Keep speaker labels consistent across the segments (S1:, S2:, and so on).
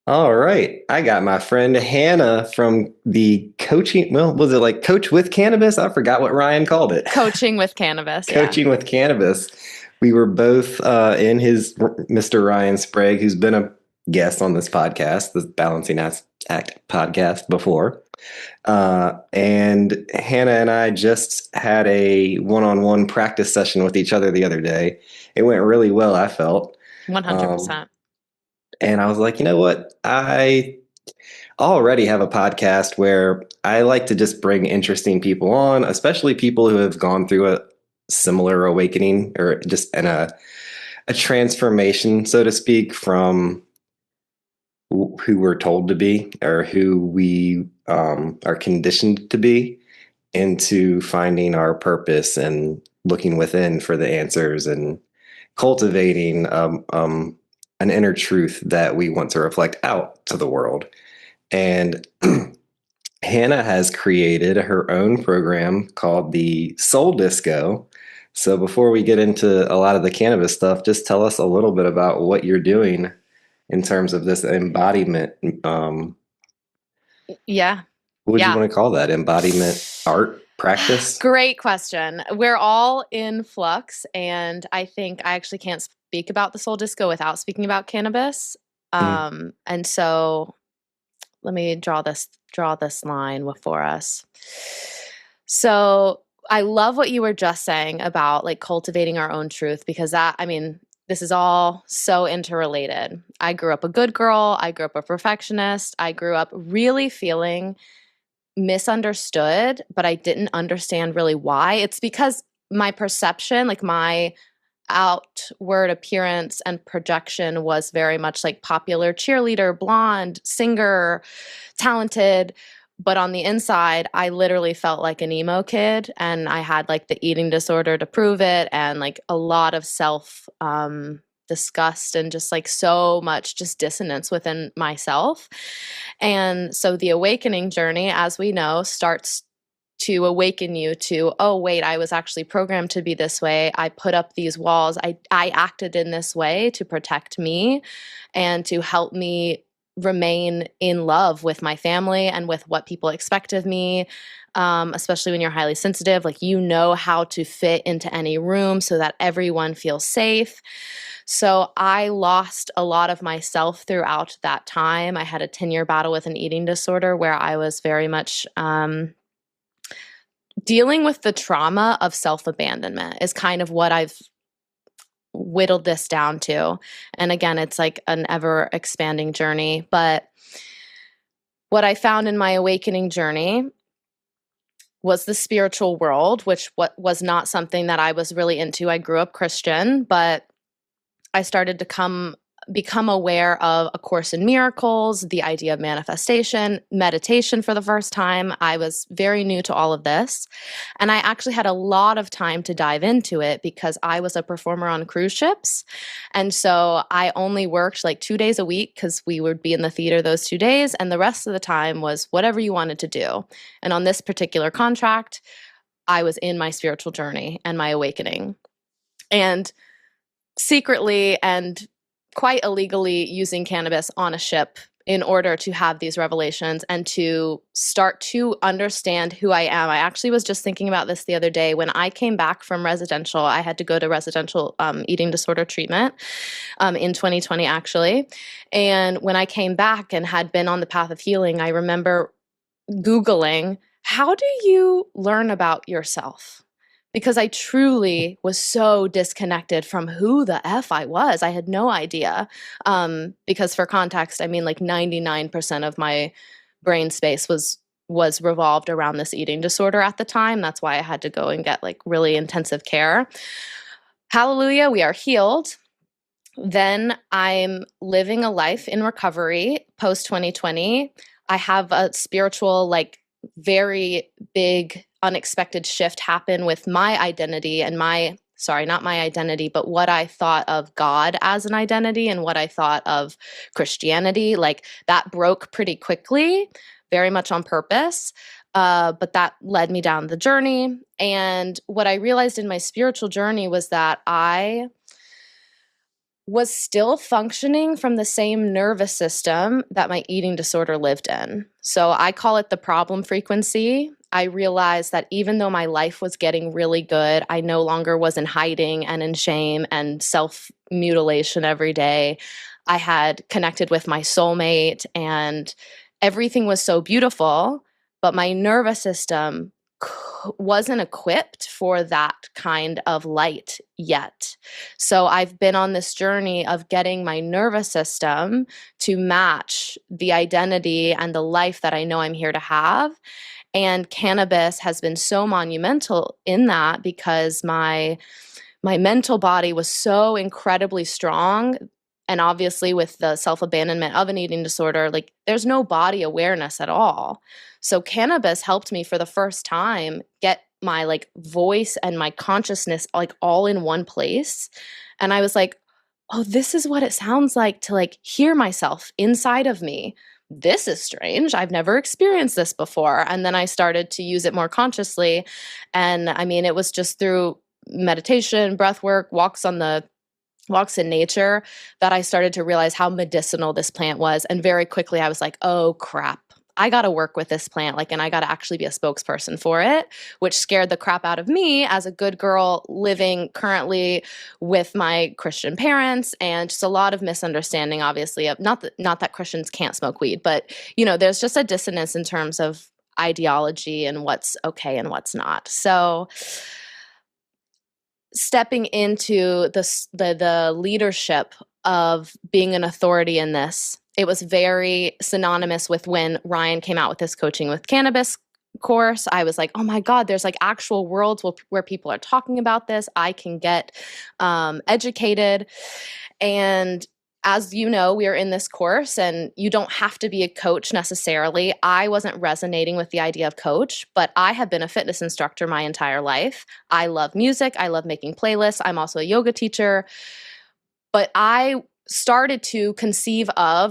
S1: All right. I got my friend Hannah from the coaching. Well, was it like Coach with Cannabis? I forgot what Ryan called it.
S2: Coaching with cannabis, yeah.
S1: Coaching with Cannabis. We were both in his Mr. Ryan Sprague, who's been a guest on this podcast, the Balancing Act podcast before. And Hannah and I just had a one-on-one practice session with each other the other day. It went really well, I felt. Um,
S2: 100%.
S1: and I was like, you know what? I already have a podcast where I like to just bring interesting people on, especially people who have gone through a similar awakening or just in a transformation, so to speak, from who we're told to be or who we are conditioned to be into finding our purpose and looking within for the answers and cultivating an inner truth that we want to reflect out to the world. And Hannah has created her own program called the Soul Disco. So before we get into a lot of the cannabis stuff, just tell us a little bit about what you're doing in terms of this embodiment.
S2: Yeah.
S1: What would you
S2: Yeah.
S1: want to call that? Embodiment art practice?
S2: Great question. We're all in flux, and I think I actually can't speak about the soul disco without speaking about cannabis.
S1: Mm.
S2: And so let me draw this line for us. So I love what you were just saying about like cultivating our own truth because this is all so interrelated. I grew up a good girl. I grew up a perfectionist. I grew up really feeling misunderstood, but I didn't understand really why. It's because my perception, like my outward appearance and projection was very much like popular cheerleader, blonde, singer, talented. But on the inside, I literally felt like an emo kid and I had like the eating disorder to prove it and like a lot of self disgust and just like so much just dissonance within myself. And so the awakening journey, as we know, starts to awaken you to, oh, wait, I was actually programmed to be this way. I put up these walls. I acted in this way to protect me and to help me remain in love with my family and with what people expect of me. Especially when you're highly sensitive, like you know how to fit into any room so that everyone feels safe. So I lost a lot of myself throughout that time. I had a 10-year battle with an eating disorder where I was very much dealing with the trauma of self-abandonment is kind of what I've whittled this down to. And again, it's like an ever expanding journey. But what I found in my awakening journey was the spiritual world, which was not something that I was really into. I grew up Christian, but I started to become aware of A Course in Miracles, the idea of manifestation, meditation for the first time. I was very new to all of this. And I actually had a lot of time to dive into it because I was a performer on cruise ships. And so I only worked like 2 days a week because we would be in the theater those 2 days. And the rest of the time was whatever you wanted to do. And on this particular contract, I was in my spiritual journey and my awakening. And secretly and quite illegally using cannabis on a ship in order to have these revelations and to start to understand who I am. I actually was just thinking about this the other day. When I came back from residential, I had to go to residential eating disorder treatment in 2020, actually. And when I came back and had been on the path of healing, I remember Googling, how do you learn about yourself? Because I truly was so disconnected from who the F I was. I had no idea. Because for context, I mean, like 99% of my brain space was revolved around this eating disorder at the time. That's why I had to go and get like really intensive care. Hallelujah, we are healed. Then I'm living a life in recovery post 2020. I have a spiritual, like, very big, unexpected shift happen with my identity and not my identity, but what I thought of God as an identity and what I thought of Christianity. Like, that broke pretty quickly, very much on purpose. But that led me down the journey. And what I realized in my spiritual journey was that I was still functioning from the same nervous system that my eating disorder lived in. So I call it the problem frequency. I realized that even though my life was getting really good, I no longer was in hiding and in shame and self-mutilation every day. I had connected with my soulmate and everything was so beautiful, but my nervous system wasn't equipped for that kind of light yet. So I've been on this journey of getting my nervous system to match the identity and the life that I know I'm here to have. And cannabis has been so monumental in that because my mental body was so incredibly strong. And obviously, with the self abandonment of an eating disorder, like there's no body awareness at all. So, cannabis helped me for the first time get my like voice and my consciousness like all in one place. And I was like, oh, this is what it sounds like to like hear myself inside of me. This is strange. I've never experienced this before. And then I started to use it more consciously. And I mean, it was just through meditation, breath work, walks in nature that I started to realize how medicinal this plant was. And very quickly I was like, oh crap, I got to work with this plant. Like, and I got to actually be a spokesperson for it, which scared the crap out of me as a good girl living currently with my Christian parents, and just a lot of misunderstanding, obviously, of not that Christians can't smoke weed, but you know, there's just a dissonance in terms of ideology and what's okay and what's not. So stepping into the leadership of being an authority in this, it was very synonymous with when Ryan came out with this coaching with cannabis course. I was like, oh my God, there's like actual worlds where people are talking about this. I can get educated. And as you know, we are in this course and you don't have to be a coach necessarily. I wasn't resonating with the idea of coach, but I have been a fitness instructor my entire life. I love music. I love making playlists. I'm also a yoga teacher. But I started to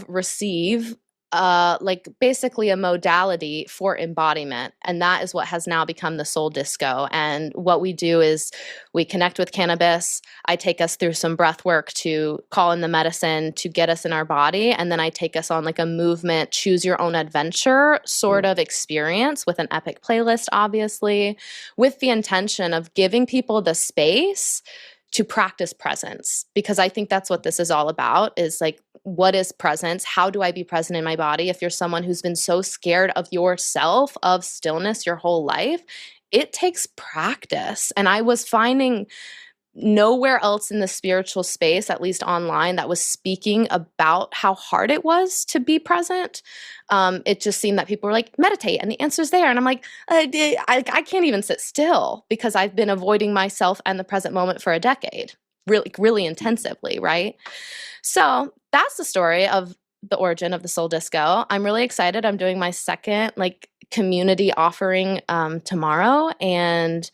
S2: receive like basically a modality for embodiment. And that is what has now become the Soul Disco. And what we do is we connect with cannabis. I take us through some breath work to call in the medicine to get us in our body. And then I take us on like a movement, choose your own adventure sort of experience with an epic playlist, obviously, with the intention of giving people the space to practice presence, because I think that's what this is all about, is like, what is presence? How do I be present in my body? If you're someone who's been so scared of yourself, of stillness your whole life, it takes practice. And I was finding nowhere else in the spiritual space, at least online, that was speaking about how hard it was to be present. It just seemed that people were like, meditate, and the answer's there. And I'm like, I can't even sit still because I've been avoiding myself and the present moment for a decade, really, really intensively, right? So that's the story of the origin of the Soul Disco. I'm really excited. I'm doing my second like community offering tomorrow, and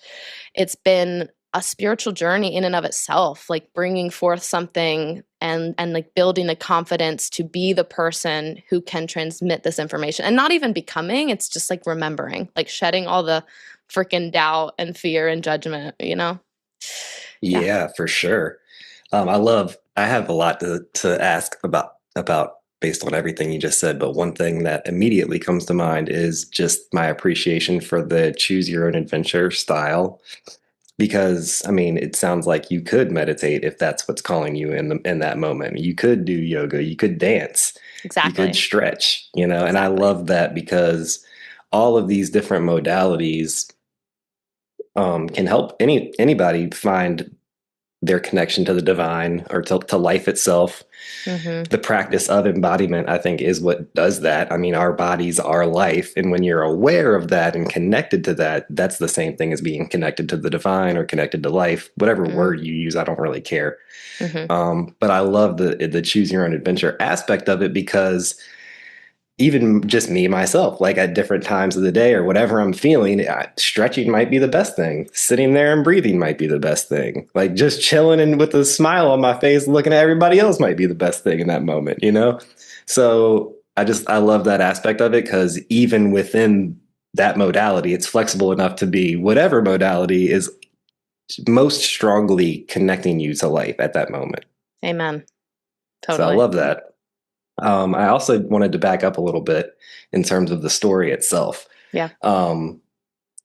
S2: it's been a spiritual journey in and of itself, like bringing forth something and like building the confidence to be the person who can transmit this information, and not even becoming, it's just like remembering, like shedding all the freaking doubt and fear and judgment, you know?
S1: Yeah, for sure. I have a lot to ask about based on everything you just said, but one thing that immediately comes to mind is just my appreciation for the choose your own adventure style. Because I mean, it sounds like you could meditate if that's what's calling you in that moment. You could do yoga, you could dance, you could
S2: Exactly.
S1: stretch, you know. And I
S2: Exactly.
S1: love that because all of these different modalities can help anybody find their connection to the divine or to life itself.
S2: Mm-hmm.
S1: The practice of embodiment, I think, is what does that. I mean, our bodies are life. And when you're aware of that and connected to that, that's the same thing as being connected to the divine or connected to life, whatever
S2: Mm-hmm.
S1: word you use, I don't really care.
S2: Mm-hmm.
S1: But I love the choose your own adventure aspect of it, because even just me myself, like at different times of the day or whatever I'm feeling, stretching might be the best thing. Sitting there and breathing might be the best thing. Like just chilling and with a smile on my face, looking at everybody else might be the best thing in that moment, you know? So I love that aspect of it, because even within that modality, it's flexible enough to be whatever modality is most strongly connecting you to life at that moment.
S2: Amen.
S1: So I
S2: Totally.
S1: love that. I also wanted to back up a little bit in terms of the story itself.
S2: Yeah.
S1: Um,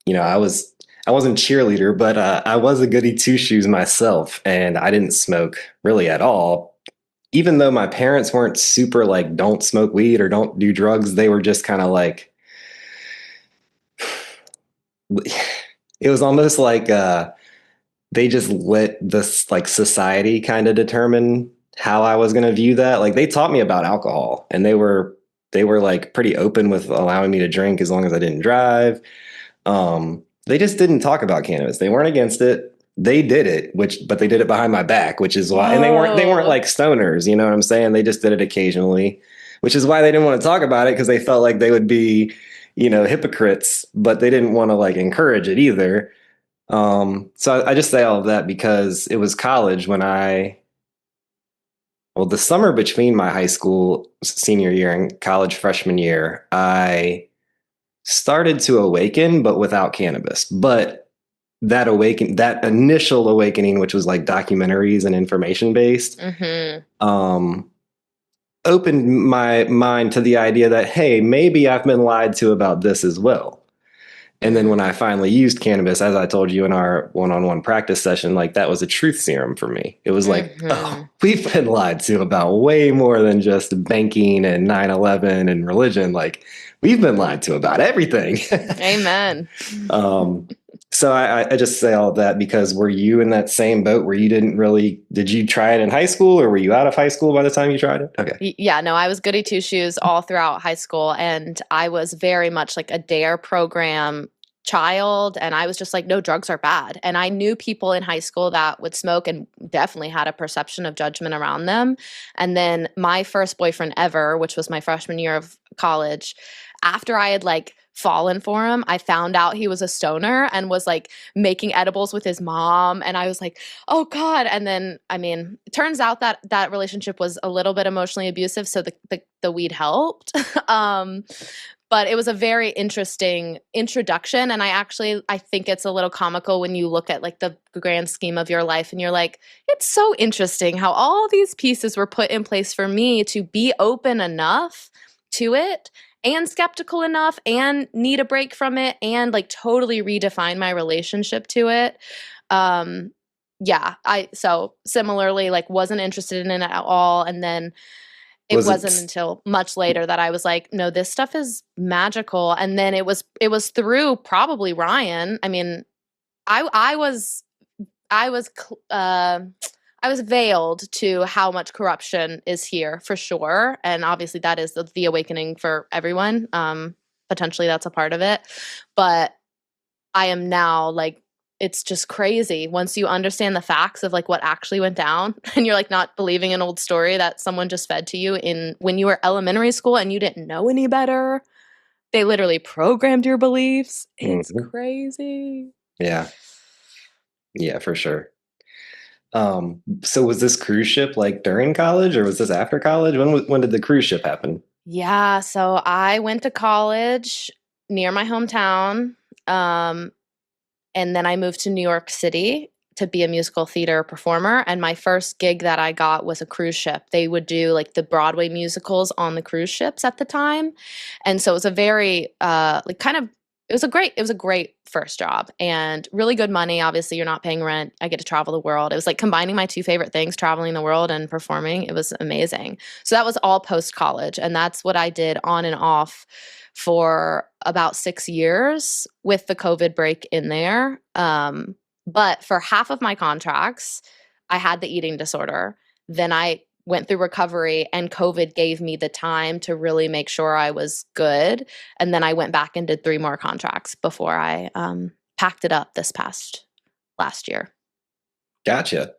S1: I wasn't cheerleader, but I was a goody two shoes myself, and I didn't smoke really at all. Even though my parents weren't super like don't smoke weed or don't do drugs, they were just kind of like it was almost like they just let this like society kind of determine how I was going to view that. Like they taught me about alcohol, and they were like pretty open with allowing me to drink as long as I didn't drive. They just didn't talk about cannabis. They weren't against it. They did it, but they did it behind my back, which is why, and they weren't
S2: Whoa.
S1: like stoners, you know what I'm saying? They just did it occasionally, which is why they didn't want to talk about it because they felt like they would be, hypocrites, but they didn't want to like encourage it either. So I just say all of that because it was college well, the summer between my high school senior year and college freshman year, I started to awaken, but without cannabis. But that initial awakening, which was like documentaries and information based,
S2: Mm-hmm.
S1: um, opened my mind to the idea that, hey, maybe I've been lied to about this as well. And then when I finally used cannabis, as I told you in our one-on-one practice session, like that was a truth serum for me. It was like, oh,
S2: Mm-hmm.
S1: we've been lied to about way more than just banking and 9/11 and religion. Like we've been lied to about everything.
S2: Amen.
S1: um, so I just say all that because were you in that same boat where did you try it in high school or were you out of high school by the time you tried it? Okay.
S2: Yeah, no, I was goody two shoes all throughout high school, and I was very much like a dare program child, and I was just like, no, drugs are bad. And I knew people in high school that would smoke and definitely had a perception of judgment around them. And then my first boyfriend ever, which was my freshman year of college, after I had like fallen for him, I found out he was a stoner and was like making edibles with his mom, and I was like, oh God. And then, I mean, it turns out that that relationship was a little bit emotionally abusive. So the weed helped. um, but it was a very interesting introduction. And I think it's a little comical when you look at like the grand scheme of your life and you're like, it's so interesting how all these pieces were put in place for me to be open enough to it and skeptical enough and need a break from it and like totally redefine my relationship to it. Um, yeah, I so similarly like wasn't interested in it at all, and then it
S1: Was
S2: wasn't
S1: it
S2: until much later that I was like, no, this stuff is magical. And then it was through probably Ryan. I mean, I was I was cl- I was veiled to how much corruption is here for sure, and obviously that is the awakening for everyone. Potentially that's a part of it, but I am now like it's just crazy once you understand the facts of like what actually went down and you're like not believing an old story that someone just fed to you in when you were elementary school and you didn't know any better. They literally programmed your beliefs. It's
S1: Mhm.
S2: crazy.
S1: Yeah, yeah, for sure. So was this cruise ship like during college or was this after college? When did the cruise ship happen?
S2: Yeah, so I went to college near my hometown. Um, And then I moved to New York City to be a musical theater performer. And my first gig that I got was a cruise ship. They would do like the Broadway musicals on the cruise ships at the time. And so it was a very like kind of it was a great first job and really good money. Obviously, you're not paying rent. I get to travel the world. It was like combining my two favorite things, traveling the world and performing. It was amazing. So that was all post college. And that's what I did on and off for about 6 years with the COVID break in there. But for half of my contracts, I had the eating disorder. Then I went through recovery, and COVID gave me the time to really make sure I was good. And then I went back and did 3 more contracts before I packed it up this past last year.
S1: Gotcha.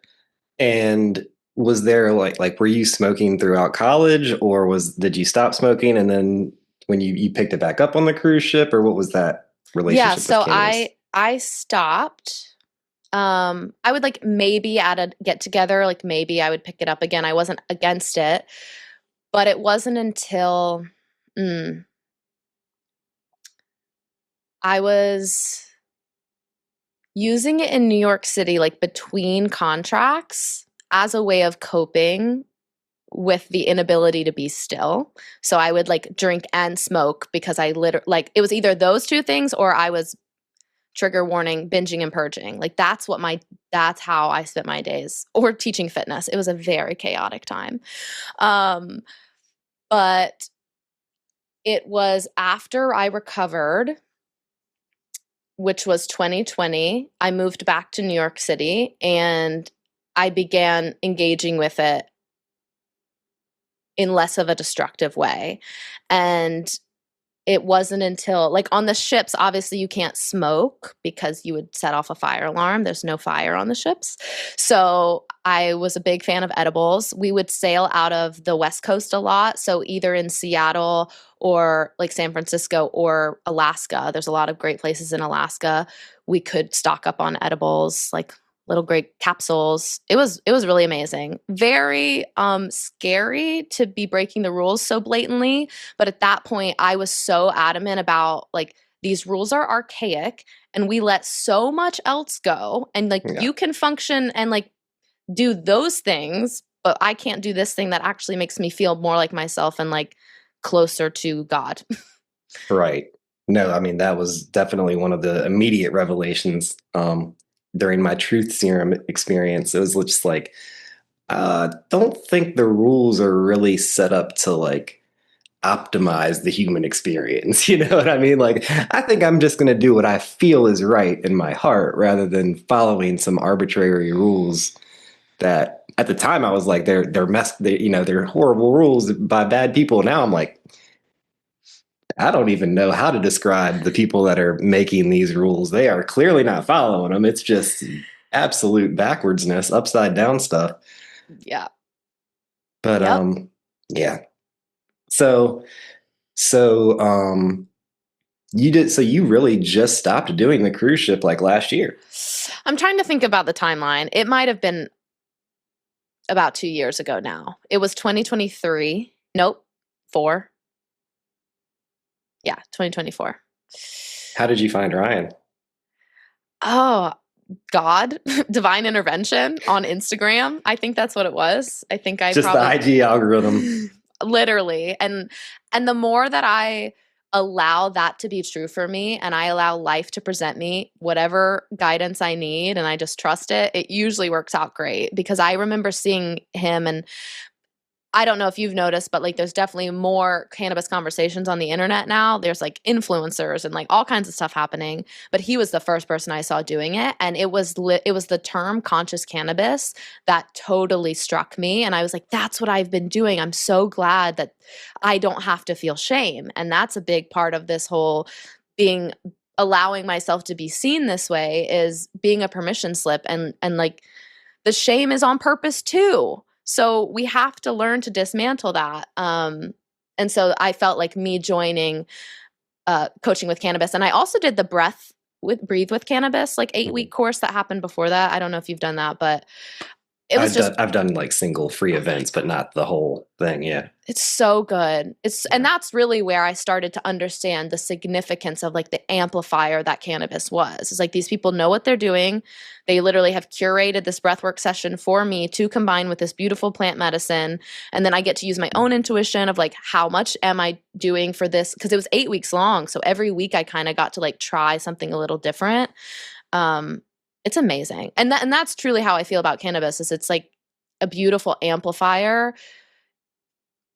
S1: And was there like were you smoking throughout college or did you stop smoking and then when you picked it back up on the cruise ship or what was that
S2: Yeah,
S1: relationship with
S2: so
S1: cannabis?
S2: I stopped. I would like maybe at a get together, like maybe I would pick it up again. I wasn't against it, but it wasn't until mm, I was using it in New York City, like between contracts. as a way of coping with the inability to be still. So I would like drink and smoke because I literally like it was either those two things or I was trigger warning binging and purging. Like that's how I spent my days, or teaching fitness. It was a very chaotic time. But it was after I recovered, which was 2020, I moved back to New York City and I began engaging with it in less of a destructive way. And it wasn't until, like, on the ships, obviously you can't smoke because you would set off a fire alarm. There's no fire on the ships. So I was a big fan of edibles. We would sail out of the West Coast a lot. So either in Seattle or like San Francisco or Alaska. There's a lot of great places in Alaska. We could stock up on edibles, like little great capsules. It was really amazing. Very scary to be breaking the rules so blatantly, but at that point I was so adamant about like these rules are archaic and we let so much else go, and like you can function and like do those things, but I can't do this thing that actually makes me feel more like myself and like closer to God.
S1: Right. No, I mean, that was definitely one of the immediate revelations during my truth serum experience. It was just like, don't think the rules are really set up to like optimize the human experience. You know what I mean? Like, I think I'm just going to do what I feel is right in my heart rather than following some arbitrary rules that at the time I was like, they're horrible rules by bad people. Now I'm like, I don't even know how to describe the people that are making these rules. They are clearly not following them. It's just absolute backwardsness, upside down stuff.
S2: Yeah.
S1: But yeah. So you really just stopped doing the cruise ship like last year.
S2: I'm trying to think about the timeline. It might have been about 2 years ago now. It was 2023. Nope. 4. Yeah, 2024.
S1: How did you find Ryan?
S2: Oh, God, divine intervention on Instagram. I think that's what it was. I think I
S1: just
S2: probably
S1: the IG algorithm.
S2: Literally. And the more that I allow that to be true for me and I allow life to present me whatever guidance I need and I just trust it, it usually works out great, because I remember seeing him, and I don't know if you've noticed, but like there's definitely more cannabis conversations on the internet now. There's like influencers and like all kinds of stuff happening, but he was the first person I saw doing it, and it was the term conscious cannabis that totally struck me, and I was like, that's what I've been doing. I'm so glad that I don't have to feel shame, and that's a big part of this whole being, allowing myself to be seen this way, is being a permission slip, and like the shame is on purpose too. So we have to learn to dismantle that. And so I felt like me joining coaching with cannabis. And I also did the breathe with cannabis, like 8-week course that happened before that. I don't know if you've done that, but it was
S1: I've done like single free events, but not the whole thing. Yeah.
S2: It's so good. And that's really where I started to understand the significance of like the amplifier that cannabis was. It's like these people know what they're doing. They literally have curated this breathwork session for me to combine with this beautiful plant medicine. And then I get to use my own intuition of like, how much am I doing for this? Because it was 8 weeks long. So every week I kind of got to like try something a little different. It's amazing. And that's truly how I feel about cannabis, is it's like a beautiful amplifier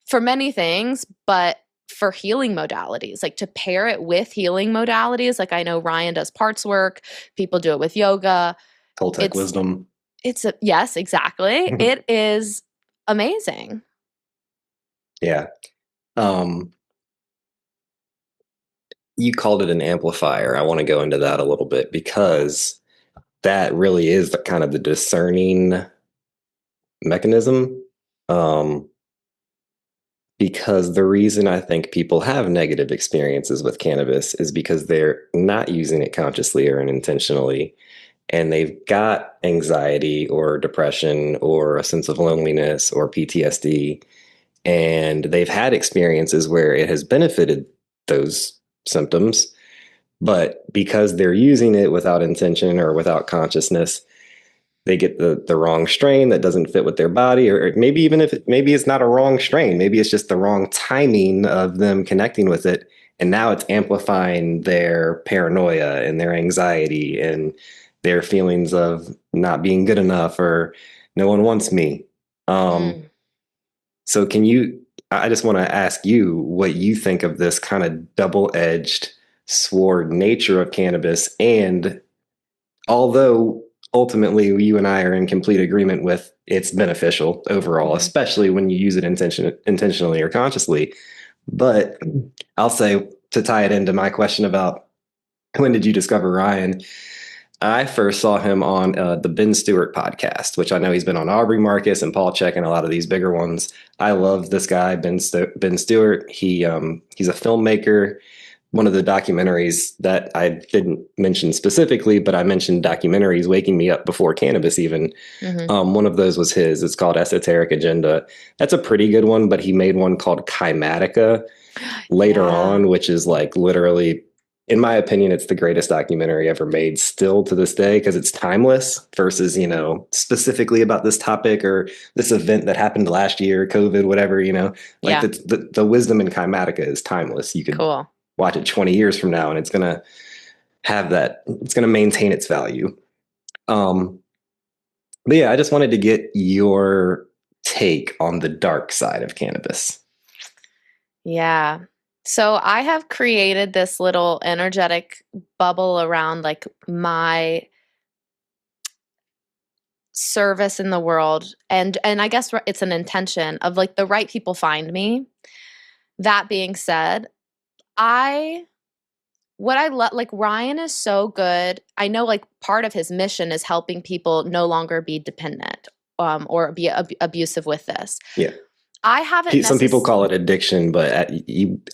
S2: for many things, but for healing modalities, like to pair it with healing modalities. Like I know Ryan does parts work. People do it with yoga.
S1: Toltec wisdom.
S2: Yes, exactly. It is amazing.
S1: Yeah. You called it an amplifier. I want to go into that a little bit, because that really is kind of the discerning mechanism. Because the reason I think people have negative experiences with cannabis is because they're not using it consciously or intentionally, and they've got anxiety or depression or a sense of loneliness or PTSD, and they've had experiences where it has benefited those symptoms, but because they're using it without intention or without consciousness, they get the wrong strain that doesn't fit with their body, or maybe even if maybe it's not a wrong strain, maybe it's just the wrong timing of them connecting with it, and now it's amplifying their paranoia and their anxiety and their feelings of not being good enough or no one wants me. um
S2: Mm.
S1: so can you, I just want to ask you what you think of this kind of double-edged sword nature of cannabis. And although ultimately you and I are in complete agreement with it's beneficial overall,
S2: Mhm.
S1: especially when you use it intentionally or consciously. But I'll say, to tie it into my question about when did you discover Ryan, I first saw him on the Ben Stewart podcast, which I know he's been on Aubrey Marcus and Paul Check and a lot of these bigger ones. I love this guy, Ben Stewart. He's a filmmaker. One of the documentaries that I didn't mention specifically, but I mentioned documentaries waking me up before cannabis even.
S2: Mhm.
S1: One of those was his. It's called Esoteric Agenda. That's a pretty good one, but he made one called Kymatica later
S2: Yeah.
S1: on, which is like literally, in my opinion, it's the greatest documentary ever made still to this day because it's timeless versus, specifically about this topic or this event that happened last year, COVID, whatever, like
S2: Yeah.
S1: the wisdom in Kymatica is timeless. You could
S2: Cool.
S1: watch it 20 years from now and it's going to it's going to maintain its value. Um, but yeah, I just wanted to get your take on the dark side of cannabis.
S2: Yeah. So I have created this little energetic bubble around like my service in the world, and I guess it's an intention of like the right people find me. That being said, I what I love, like Ryan is so good. I know like part of his mission is helping people no longer be dependent or be abusive with this.
S1: Yeah.
S2: I haven't
S1: Some people
S2: necessarily
S1: call it addiction, but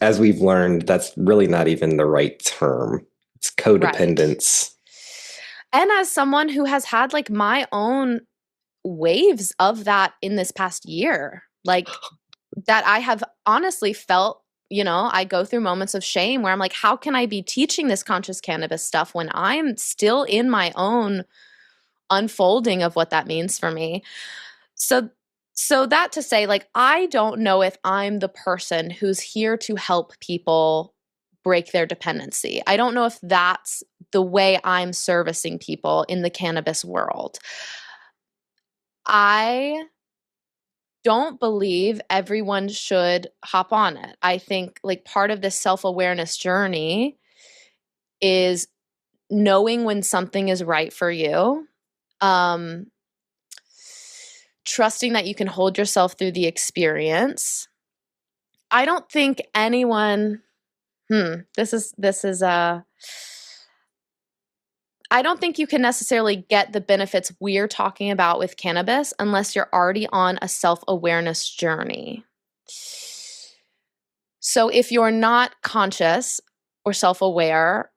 S1: as we've learned, that's really not even the right term. It's
S2: right.
S1: codependence.
S2: And as someone who has had like my own waves of that in this past year, like that I have honestly felt, I go through moments of shame where I'm like, how can I be teaching this conscious cannabis stuff when I'm still in my own unfolding of what that means for me? So that to say, like, I don't know if I'm the person who's here to help people break their dependency. I don't know if that's the way I'm servicing people in the cannabis world. I don't believe everyone should hop on it. I think like part of this self-awareness journey is knowing when something is right for you. Um Trusting that you can hold yourself through the experience. I don't think anyone this is I don't think you can necessarily get the benefits we're talking about with cannabis unless you're already on a self-awareness journey. So if you're not conscious or self-aware,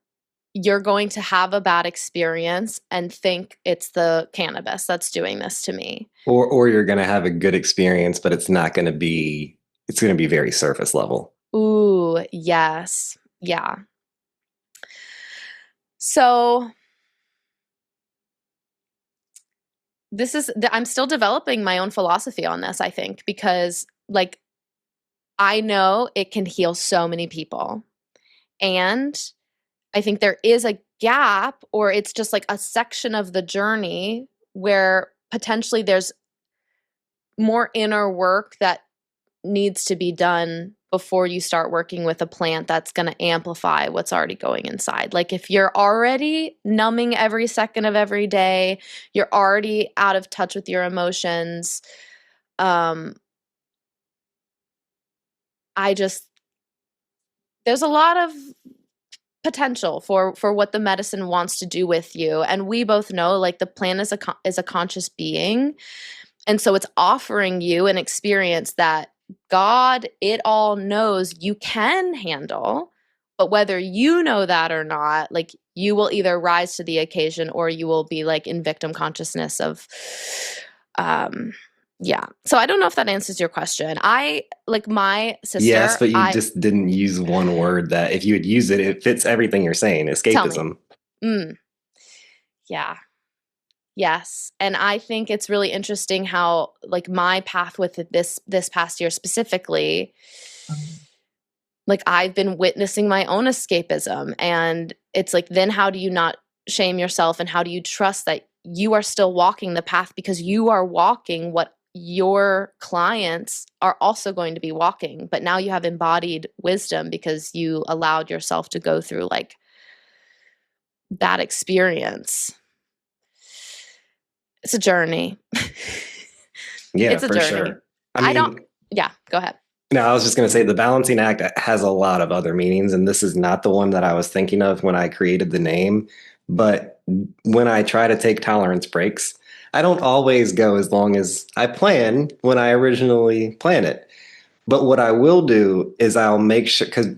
S2: you're going to have a bad experience and think it's the cannabis that's doing this to me.
S1: Or you're going to have a good experience, but it's going to be very surface level.
S2: Ooh, yes. Yeah. So I'm still developing my own philosophy on this, I think, because like I know it can heal so many people. And I think there is a gap, or it's just like a section of the journey where potentially there's more inner work that needs to be done before you start working with a plant that's going to amplify what's already going inside. Like if you're already numbing every second of every day, you're already out of touch with your emotions. Um, I just there's a lot of potential for what the medicine wants to do with you, and we both know like the plant is a conscious being, and so it's offering you an experience that God, it all knows you can handle. But whether you know that or not, like you will either rise to the occasion or you will be like in victim consciousness of um yeah. So I don't know if that answers your question. I like my
S1: Yes,
S2: sister,
S1: but you
S2: I
S1: just didn't use one word that if you had used it, it fits everything you're saying.
S2: tell me.
S1: Escapism.
S2: Mm, yeah. Yes. And I think it's really interesting how like my path with this past year specifically, like I've been witnessing my own escapism, and it's like, then how do you not shame yourself, and how do you trust that you are still walking the path, because you are walking what your clients are also going to be walking, but now you have embodied wisdom because you allowed yourself to go through like that experience. It's a journey.
S1: Yeah,
S2: It's a
S1: for
S2: journey.
S1: sure. I
S2: I don't,
S1: mean,
S2: yeah, go ahead.
S1: no, I was just going to say the balancing act has a lot of other meanings, and this is not the one that I was thinking of when I created the name. But when I try to take tolerance breaks, I don't always go as long as I plan when I originally plan it. But what I will do is I'll make sure, because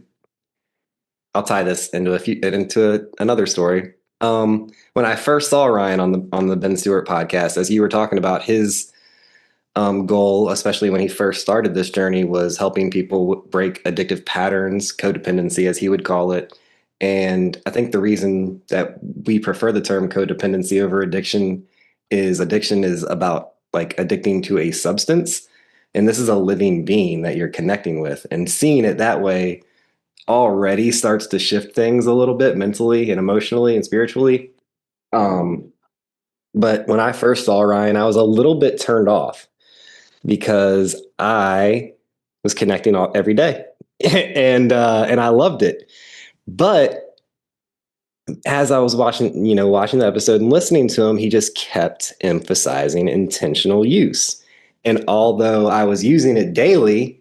S1: I'll tie this into another story. When I first saw Ryan on the Ben Stewart podcast, as you were talking about his goal, especially when he first started this journey, was helping people break addictive patterns, codependency, as he would call it. And I think the reason that we prefer the term codependency over addiction is about like addicting to a substance. And this is a living being that you're connecting with, and seeing it that way already starts to shift things a little bit mentally and emotionally and spiritually. Um, but when I first saw Ryan, I was a little bit turned off because I was connecting every day, and I loved it. But as I was watching the episode and listening to him, he just kept emphasizing intentional use. And although I was using it daily,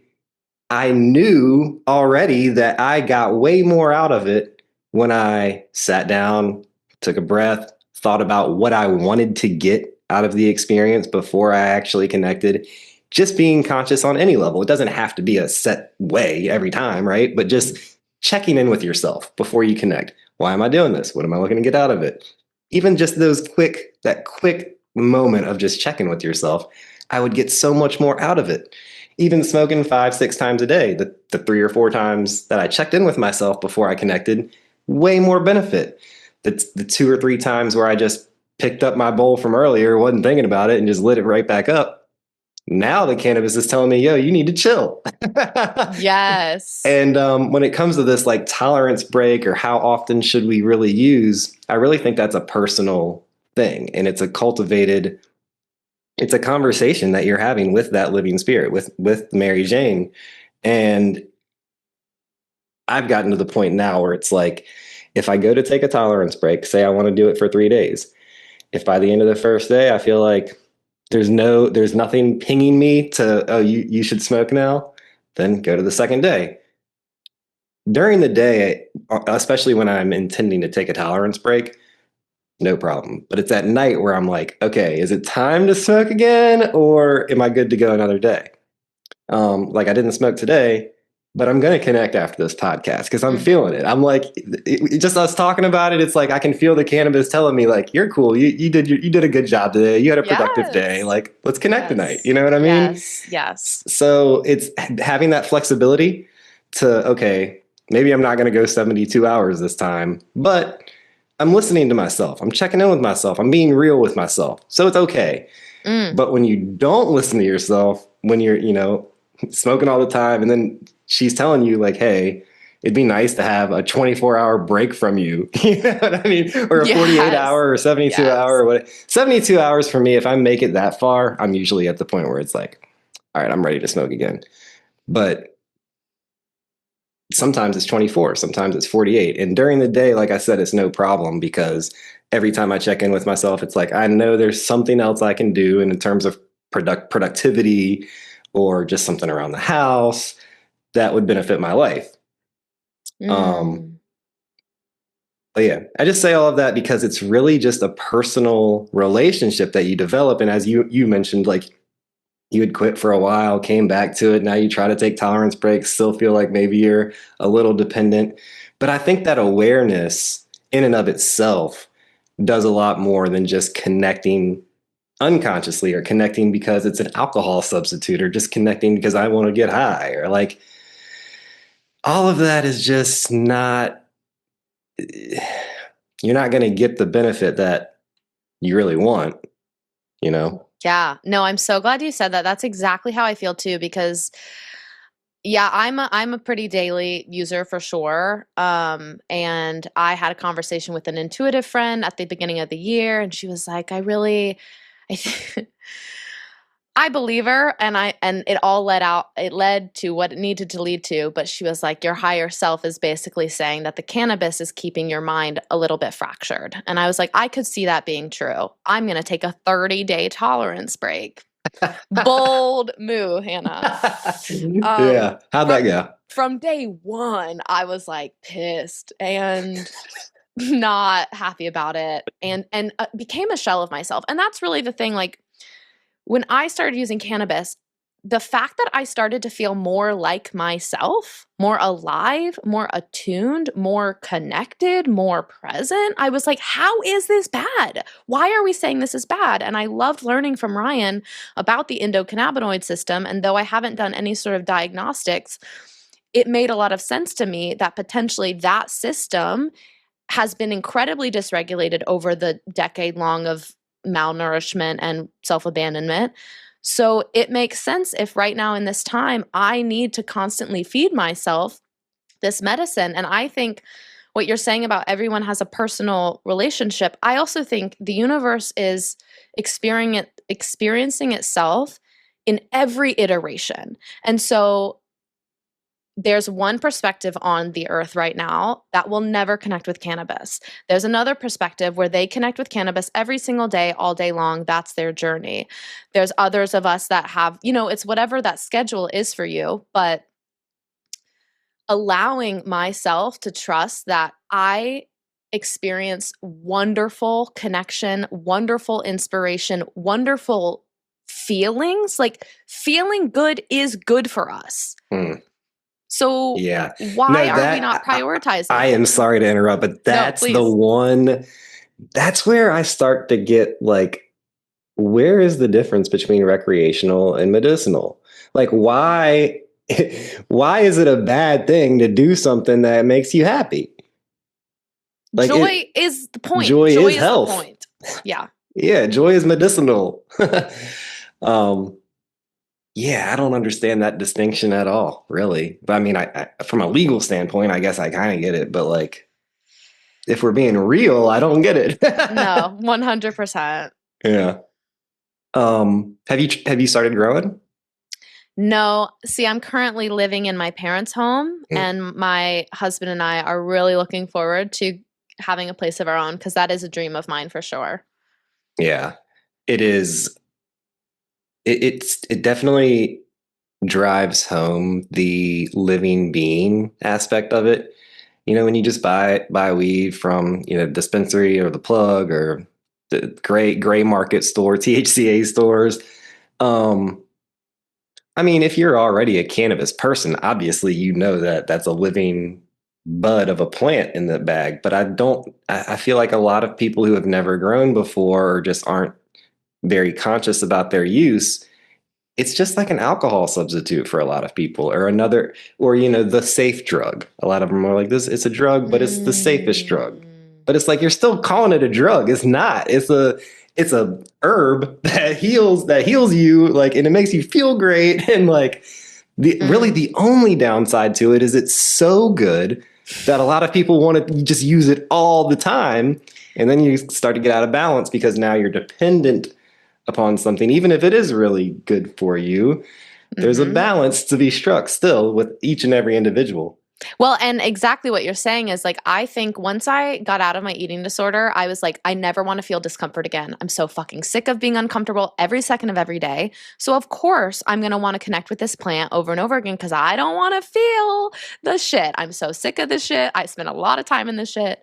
S1: I knew already that I got way more out of it when I sat down, took a breath, thought about what I wanted to get out of the experience before I actually connected. Just being conscious on any level. It doesn't have to be a set way every time, right? But just checking in with yourself before you connect. Why am I doing this? What am I looking to get out of it? Even just that quick moment of just checking with yourself, I would get so much more out of it. Even smoking 5, 6 times a day, the 3 or 4 times that I checked in with myself before I connected, way more benefit. The 2 or 3 times where I just picked up my bowl from earlier, wasn't thinking about it, and just lit it right back up. Now the cannabis is telling me, yo, you need to chill.
S2: Yes.
S1: And when it comes to this like tolerance break or how often should we really use, I really think that's a personal thing. And it's a conversation that you're having with that living spirit, with Mary Jane. And I've gotten to the point now where it's like, if I go to take a tolerance break, say I want to do it for 3 days, if by the end of the first day I feel like there's nothing pinging me to, oh, you should smoke now, then go to the second day. During the day, especially when I'm intending to take a tolerance break, no problem. But it's at night where I'm like, okay, is it time to smoke again, or am I good to go another day? Like I didn't smoke today, but I'm going to connect after this podcast because I'm feeling it. I'm like, just us talking about it. It's like, I can feel the cannabis telling me like, you're cool. You did a good job today. You had a productive day.
S2: Yes.
S1: Like, let's connect tonight.
S2: Yes.
S1: You know what I mean?
S2: Yes. Yes.
S1: So it's having that flexibility to, okay, maybe I'm not going to go 72 hours this time, but I'm listening to myself. I'm checking in with myself. I'm being real with myself. So it's okay. But when you don't listen to yourself, when you're, smoking all the time, and then she's telling you like, hey, it'd be nice to have a 24-hour break from you. You know what I mean? Or a 48
S2: Yes.
S1: hour or 72
S2: Yes.
S1: hour or what. 72 hours for me, if I make it that far, I'm usually at the point where it's like, all right, I'm ready to smoke again. But sometimes it's 24, sometimes it's 48. And during the day, like I said, it's no problem because every time I check in with myself, it's like, I know there's something else I can do in terms of productivity or just something around the house that would benefit my life. But yeah, I just say all of that because it's really just a personal relationship that you develop. And as you mentioned, like you had quit for a while, came back to it. Now you try to take tolerance breaks, still feel like maybe you're a little dependent. But I think that awareness in and of itself does a lot more than just connecting unconsciously or connecting because it's an alcohol substitute or just connecting because I want to get high or like all of that is just not, you're not going to get the benefit that you really want you know?
S2: Yeah. No, I'm so glad you said that. That's exactly how I feel too, because yeah, I'm a pretty daily user for sure. And I had a conversation with an intuitive friend at the beginning of the year, and she was like, I I believe her, and it led to what it needed to lead to, but she was like, your higher self is basically saying that the cannabis is keeping your mind a little bit fractured. And I was like, I could see that being true. I'm going to take a 30-day tolerance break. Bold move, Hannah.
S1: Yeah. How'd that
S2: From
S1: go?
S2: from day one, I was like pissed and not happy about it, and became a shell of myself. And that's really the thing. Like when I started using cannabis, the fact that I started to feel more like myself, more alive, more attuned, more connected, more present, I was like, how is this bad? Why are we saying this is bad? And I loved learning from Ryan about the endocannabinoid system. And though I haven't done any sort of diagnostics, it made a lot of sense to me that potentially that system has been incredibly dysregulated over the decade long of malnourishment and self-abandonment. So it makes sense if right now in this time I need to constantly feed myself this medicine. And I think what you're saying about everyone has a personal relationship, I also think the universe is experiencing itself in every iteration. And so there's one perspective on the earth right now that will never connect with cannabis. There's another perspective where they connect with cannabis every single day, all day long. That's their journey. There's others of us that have, it's whatever that schedule is for you, but allowing myself to trust that I experience wonderful connection, wonderful inspiration, wonderful feelings. Like feeling good is good for us. So
S1: Yeah.
S2: why
S1: No,
S2: are we not prioritizing
S1: I
S2: it?
S1: am sorry to interrupt, but that's
S2: please.
S1: the one, that's where I start to get like, where is the difference between recreational and medicinal? Like, why is it a bad thing to do something that makes you happy? Like
S2: joy is the point.
S1: Joy is
S2: the
S1: health.
S2: point. Yeah.
S1: Yeah, joy is medicinal. um, yeah, I don't understand that distinction at all, really. But I mean, I from a legal standpoint, I guess I kind of get it. But like, if we're being real, I don't get it.
S2: No, 100%.
S1: Yeah. Have you started growing?
S2: No, see, I'm currently living in my parents' home, and my husband and I are really looking forward to having a place of our own because that is a dream of mine for sure.
S1: Yeah, it is. It definitely drives home the living being aspect of it. You know, when you just buy weed from, dispensary or the plug or the gray market store, THCA stores. I mean, if you're already a cannabis person, obviously you know that that's a living bud of a plant in the bag. But I feel like a lot of people who have never grown before or just aren't very conscious about their use, it's just like an alcohol substitute for a lot of people, or the safe drug. A lot of them are like, this, it's a drug, but it's the safest drug. But it's like, you're still calling it a drug. It's not. It's a herb that heals you, like, and it makes you feel great. And like really the only downside to it is it's so good that a lot of people want to just use it all the time. And then you start to get out of balance because now you're dependent upon something, even if it is really good for you. There's a balance to be struck still with each and every individual.
S2: Well, and exactly what you're saying is like, I think once I got out of my eating disorder, I was like, I never want to feel discomfort again. I'm so fucking sick of being uncomfortable every second of every day. So, of course, I'm going to want to connect with this plant over and over again because I don't want to feel the shit. I'm so sick of this shit. I spent a lot of time in this shit.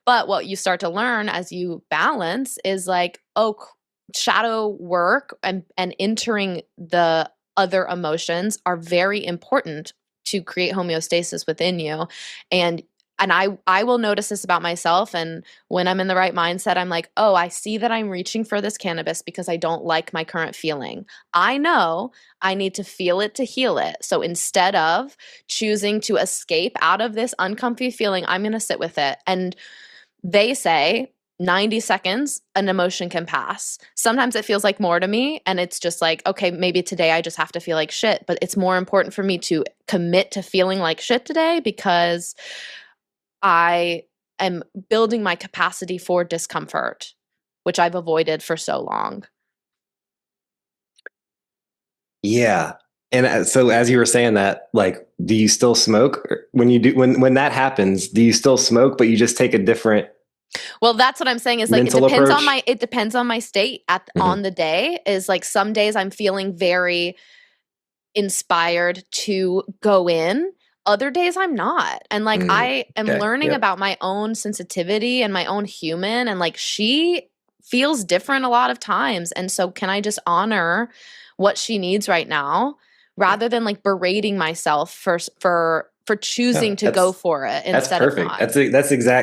S2: But what you start to learn as you balance is like, shadow work and entering the other emotions are very important to create homeostasis within you. And I will notice this about myself, and when I'm in the right mindset, I'm like, oh, I see that I'm reaching for this cannabis because I don't like my current feeling. I know I need to feel it to heal it. So instead of choosing to escape out of this uncomfy feeling, I'm going to sit with it. And they say 90 seconds, an emotion can pass. Sometimes it feels like more to me, and it's just like, okay, maybe today I just have to feel like shit, but it's more important for me to commit to feeling like shit today because I am building my capacity for discomfort, which I've avoided for so long.
S1: Yeah. And so as you were saying that, like, do you still smoke when you do, when that happens, do you still smoke, but you just take a different
S2: Well, that's what I'm saying is like
S1: mental approach?
S2: it depends on my state
S1: Mhm.
S2: on the day. Is like some days I'm feeling very inspired to go in. Other days I'm not. And like I am
S1: Okay.
S2: learning
S1: Yep.
S2: about my own sensitivity and my own human, and like she feels different a lot of times. And so can I just honor what she needs right now rather than like berating myself for
S1: No,
S2: choosing to go for it
S1: that's
S2: instead of
S1: perfect.
S2: not.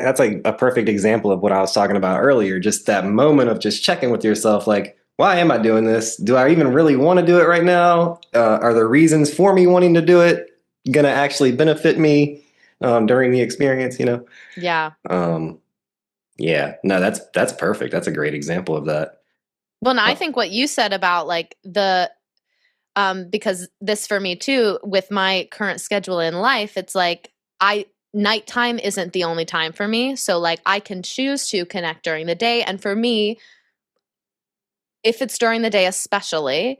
S1: That's like a perfect example of what I was talking about earlier. Just that moment of just checking with yourself, like, why am I doing this? Do I even really want to do it right now? Are the reasons for me wanting to do it gonna actually benefit me during the experience?
S2: Yeah.
S1: Um, yeah. No, that's perfect. That's a great example of that.
S2: Well, and I
S1: Uh,
S2: think what you said about like the because this for me too, with my current schedule in life, it's like nighttime isn't the only time for me. So like I can choose to connect during the day. And for me, if it's during the day especially,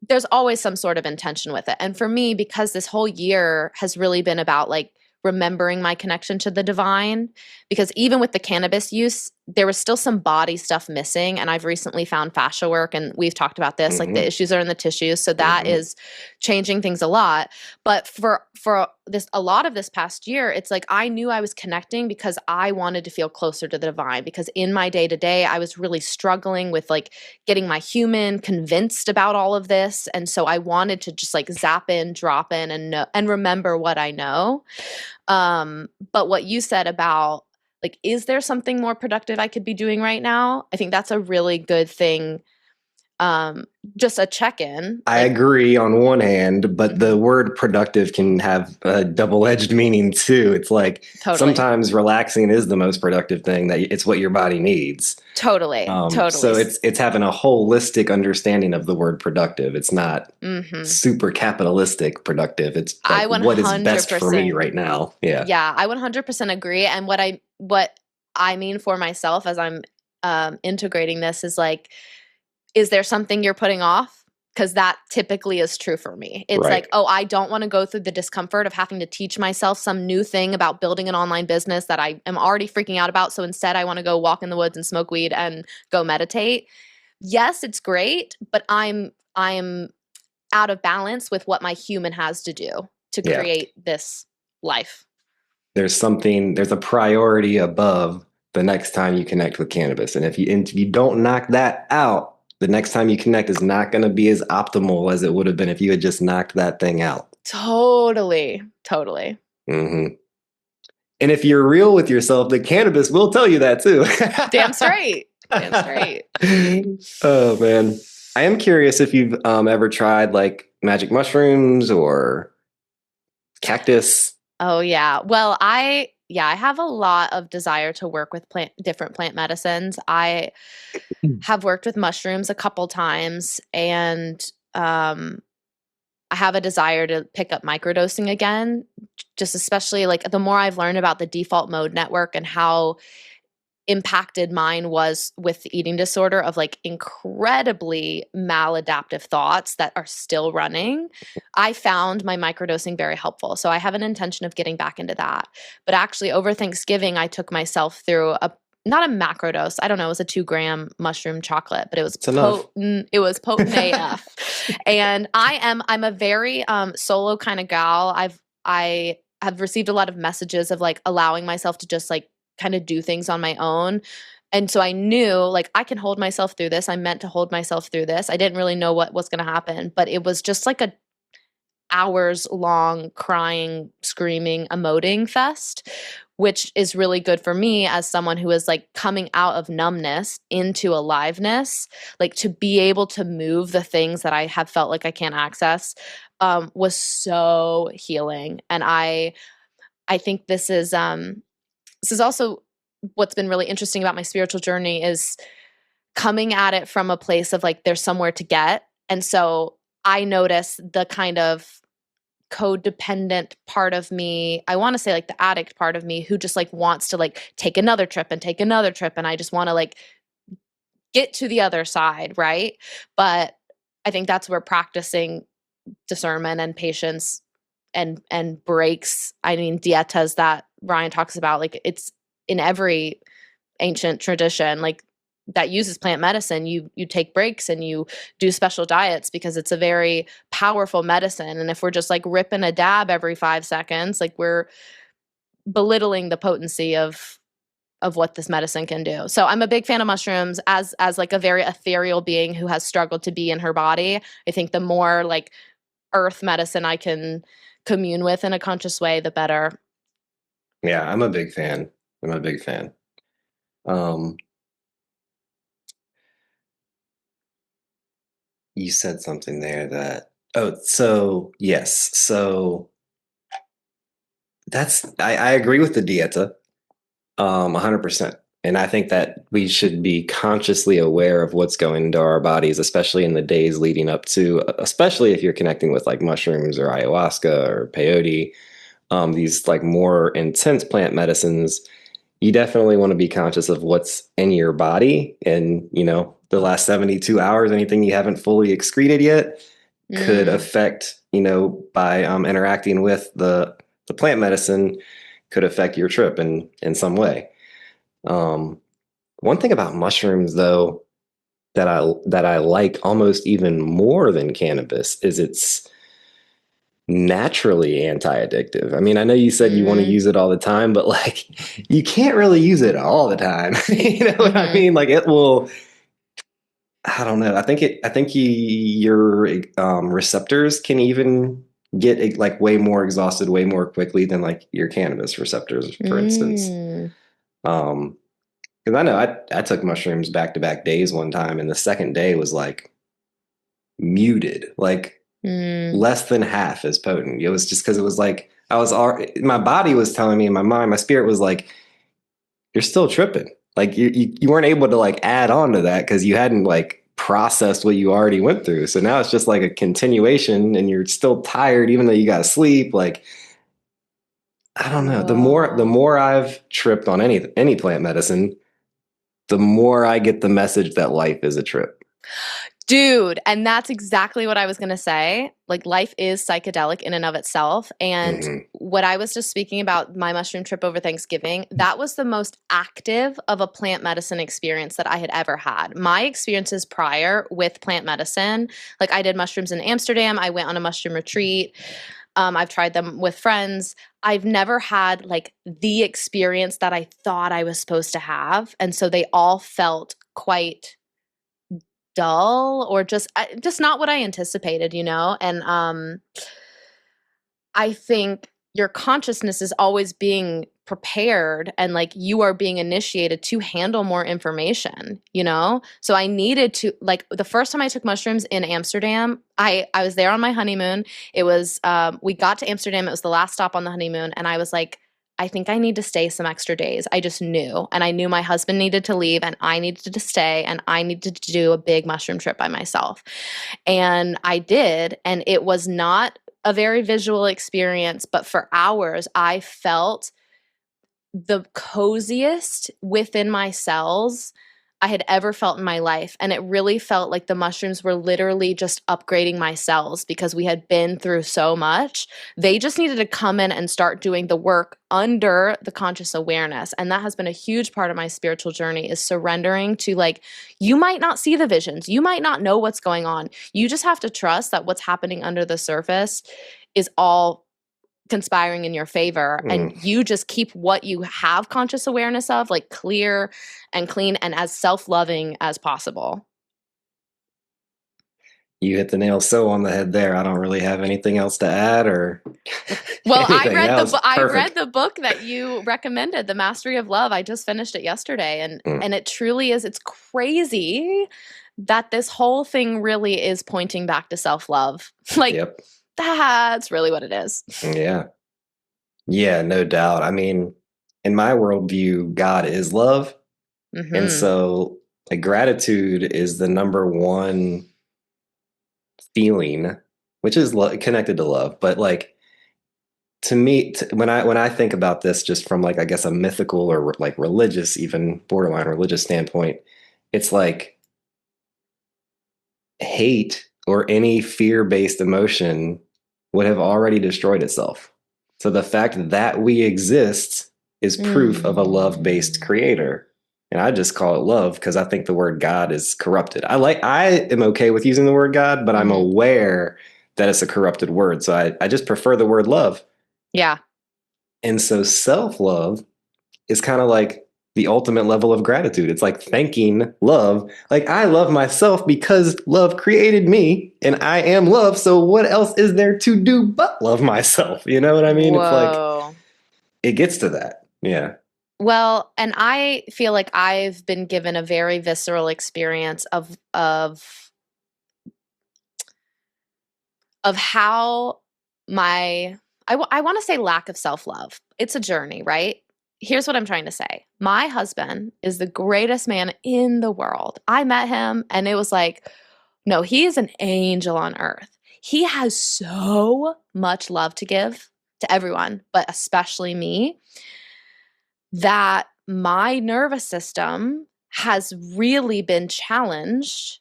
S2: there's always some sort of intention with it. And for me, because this whole year has really been about like remembering my connection to the divine, because even with the cannabis use, there was still some body stuff missing. And I've recently found fascia work, and we've talked about this, like the
S1: mhm,
S2: issues are in the tissues. So that
S1: mhm.
S2: is changing things a lot. But for this a lot of this past year, it's like I knew I was connecting because I wanted to feel closer to the divine. Because in my day to day, I was really struggling with like getting my human convinced about all of this, and so I wanted to just like zap in, drop in, and know, and remember what I know. But what you said about like, is there something more productive I could be doing right now? I think that's a really good thing. Um, just a check in,
S1: I
S2: like,
S1: agree on one hand, but
S2: mhm,
S1: the word productive can have a double-edged meaning too. It's like
S2: totally,
S1: sometimes relaxing is the most productive thing, that it's what your body needs.
S2: totally, totally.
S1: So it's having a holistic understanding of the word productive. It's not
S2: Mm-hmm.
S1: super capitalistic productive. It's
S2: I
S1: like what is best for me
S2: 100%.
S1: right now. Yeah.
S2: Yeah, I 100% agree. And what I mean for myself as I'm integrating this is like, is there something you're putting off? Because that typically is true for me. It's
S1: Right.
S2: like, oh, I don't want to go through the discomfort of having to teach myself some new thing about building an online business that I am already freaking out about. So instead, I want to go walk in the woods and smoke weed and go meditate. Yes, it's great, but I'm out of balance with what my human has to do to
S1: Yeah.
S2: create this life.
S1: There's a priority above the next time you connect with cannabis. And if you don't knock that out, the next time you connect is not going to be as optimal as it would have been if you had just knocked that thing out.
S2: Totally, totally.
S1: Hmm. And if you're real with yourself, the cannabis will tell you that too.
S2: Damn straight. Damn straight.
S1: Oh man, I am curious if you've ever tried like magic mushrooms or cactus.
S2: Oh yeah. Well, I have a lot of desire to work with different plant medicines. I have worked with mushrooms a couple times, and um I have a desire to pick up microdosing again, just especially like the more I've learned about the default mode network and how impacted mine was with the eating disorder of like incredibly maladaptive thoughts that are still running. I found my microdosing very helpful. So I have an intention of getting back into that. But actually over Thanksgiving I took myself through a not a macro dose. I don't know, it was a 2-gram mushroom chocolate, but it was
S1: It's enough.
S2: potent. It was potent AF. And I'm a very solo kind of gal. I have received a lot of messages of like allowing myself to just like kind of do things on my own. And so I knew like I can hold myself through this. I meant to hold myself through this. I didn't really know what was going to happen, but it was just like a hours long crying, screaming, emoting fest, which is really good for me as someone who is like coming out of numbness into aliveness, like to be able to move the things that I have felt like I can't access was so healing. And I think this is also what's been really interesting about my spiritual journey is coming at it from a place of like there's somewhere to get. And so I notice the kind of codependent part of me, I want to say like the addict part of me, who just like wants to like take another trip and take another trip, and I just want to like get to the other side, right? But I think that's where practicing discernment and patience and breaks, I mean dietas that Ryan talks about, like it's in every ancient tradition like that uses plant medicine. You take breaks and you do special diets because it's a very powerful medicine, and if we're just like ripping a dab every 5 seconds, like we're belittling the potency of what this medicine can do. So I'm a big fan of mushrooms as like a very ethereal being who has struggled to be in her body. I think the more like earth medicine I can commune with in a conscious way, the better.
S1: Yeah, I'm a big fan. I'm a big fan. Um, you said something there that, oh, so yes. So I agree with the dieta, 100%. And I think that we should be consciously aware of what's going into our bodies, especially in the days leading up to, especially if you're connecting with like mushrooms or ayahuasca or peyote, these like more intense plant medicines. You definitely want to be conscious of what's in your body, and the last 72 hours, anything you haven't fully excreted yet could
S2: Mm.
S1: affect, by interacting with the plant medicine, could affect your trip in some way. um, One thing about mushrooms though that I like almost even more than cannabis is it's naturally anti-addictive. I mean, I know you said you want to
S2: Mm.
S1: use it all the time, but like you can't really use it all the time. You know what I
S2: Mm-hmm.
S1: mean? Like it will, I don't know. Your receptors can even get like way more exhausted way more quickly than like your cannabis receptors, for instance.
S2: Mm.
S1: Um, because I know I took mushrooms back to back days one time, and the second day was like muted, like
S2: Mm.
S1: less than half as potent. It was just because it was like my body was telling me in my mind, my spirit was like, you're still tripping. Like you weren't able to like add on to that because you hadn't like processed what you already went through. So now it's just like a continuation, and you're still tired even though you got to sleep. Like I don't know.
S2: Whoa.
S1: The more I've tripped on any plant medicine, the more I get the message that life is a trip.
S2: Dude, and that's exactly what I was going to say. Like, life is psychedelic in and of itself. And
S1: Hmm.
S2: what I was just speaking about, my mushroom trip over Thanksgiving, that was the most active of a plant medicine experience that I had ever had. My experiences prior with plant medicine, like, I did mushrooms in Amsterdam, I went on a mushroom retreat. I've tried them with friends. I've never had like the experience that I thought I was supposed to have. And so they all felt quite dull or just not what I anticipated, and I think your consciousness is always being prepared and like you are being initiated to handle more information. So I needed to, like, the first time I took mushrooms in Amsterdam, I was there on my honeymoon. It was we got to Amsterdam, it was the last stop on the honeymoon, and I was like, I think I need to stay some extra days. I just knew. And I knew my husband needed to leave and I needed to stay and I needed to do a big mushroom trip by myself. And I did. And it was not a very visual experience, but for hours, I felt the coziest within my cells I had ever felt in my life. And it really felt like the mushrooms were literally just upgrading my cells because we had been through so much. They just needed to come in and start doing the work under the conscious awareness. And that has been a huge part of my spiritual journey, is surrendering to, like, you might not see the visions. You might not know what's going on. You just have to trust that what's happening under the surface is all conspiring in your favor, and
S1: Mm.
S2: you just keep what you have conscious awareness of like clear and clean and as self-loving as possible.
S1: You hit the nail so on the head there. I don't really have anything else to add or
S2: Well,
S1: anything. That was
S2: I read
S1: perfect.
S2: the book that you recommended, The Mastery of Love. I just finished it yesterday, and
S1: Mm.
S2: it truly is, it's crazy that this whole thing really is pointing back to self-love. Like,
S1: Yep.
S2: that's really what it is.
S1: Yeah. Yeah, no doubt. I mean, in my worldview, God is love. And
S2: Mm-hmm.
S1: so like gratitude is the number one feeling, which is connected to love. But like to me, when I think about this, just from like I guess a mythical or like religious, even borderline religious standpoint, it's like hate or any fear-based emotion would have already destroyed itself. So the fact that we exist is proof of a love-based
S2: Mm.
S1: creator. And I just call it love because I think the word God is corrupted. I am okay with using the word God, but I'm
S2: Mm-hmm.
S1: aware that it's a corrupted word. So I just prefer the word love.
S2: Yeah.
S1: And so self-love is kind of like the ultimate level of gratitude. It's like thanking love. Like I love myself because love created me and I am love. So what else is there to do but love myself? You know what I mean? It's like
S2: Whoa.
S1: it gets to that. Yeah.
S2: Well, and I feel like I've been given a very visceral experience of how my I want to say lack of self-love. It's a journey, right? Here's what I'm trying to say. My husband is the greatest man in the world. I met him and it was like, no, he is an angel on earth. He has so much love to give to everyone, but especially me, that my nervous system has really been challenged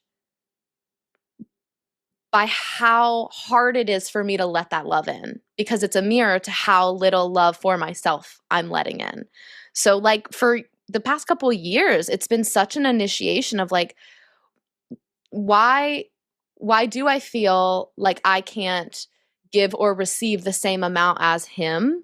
S2: by how hard it is for me to let that love in, because it's a mirror to how little love for myself I'm letting in. So like for the past couple of years, it's been such an initiation of like, why do I feel like I can't give or receive the same amount as him?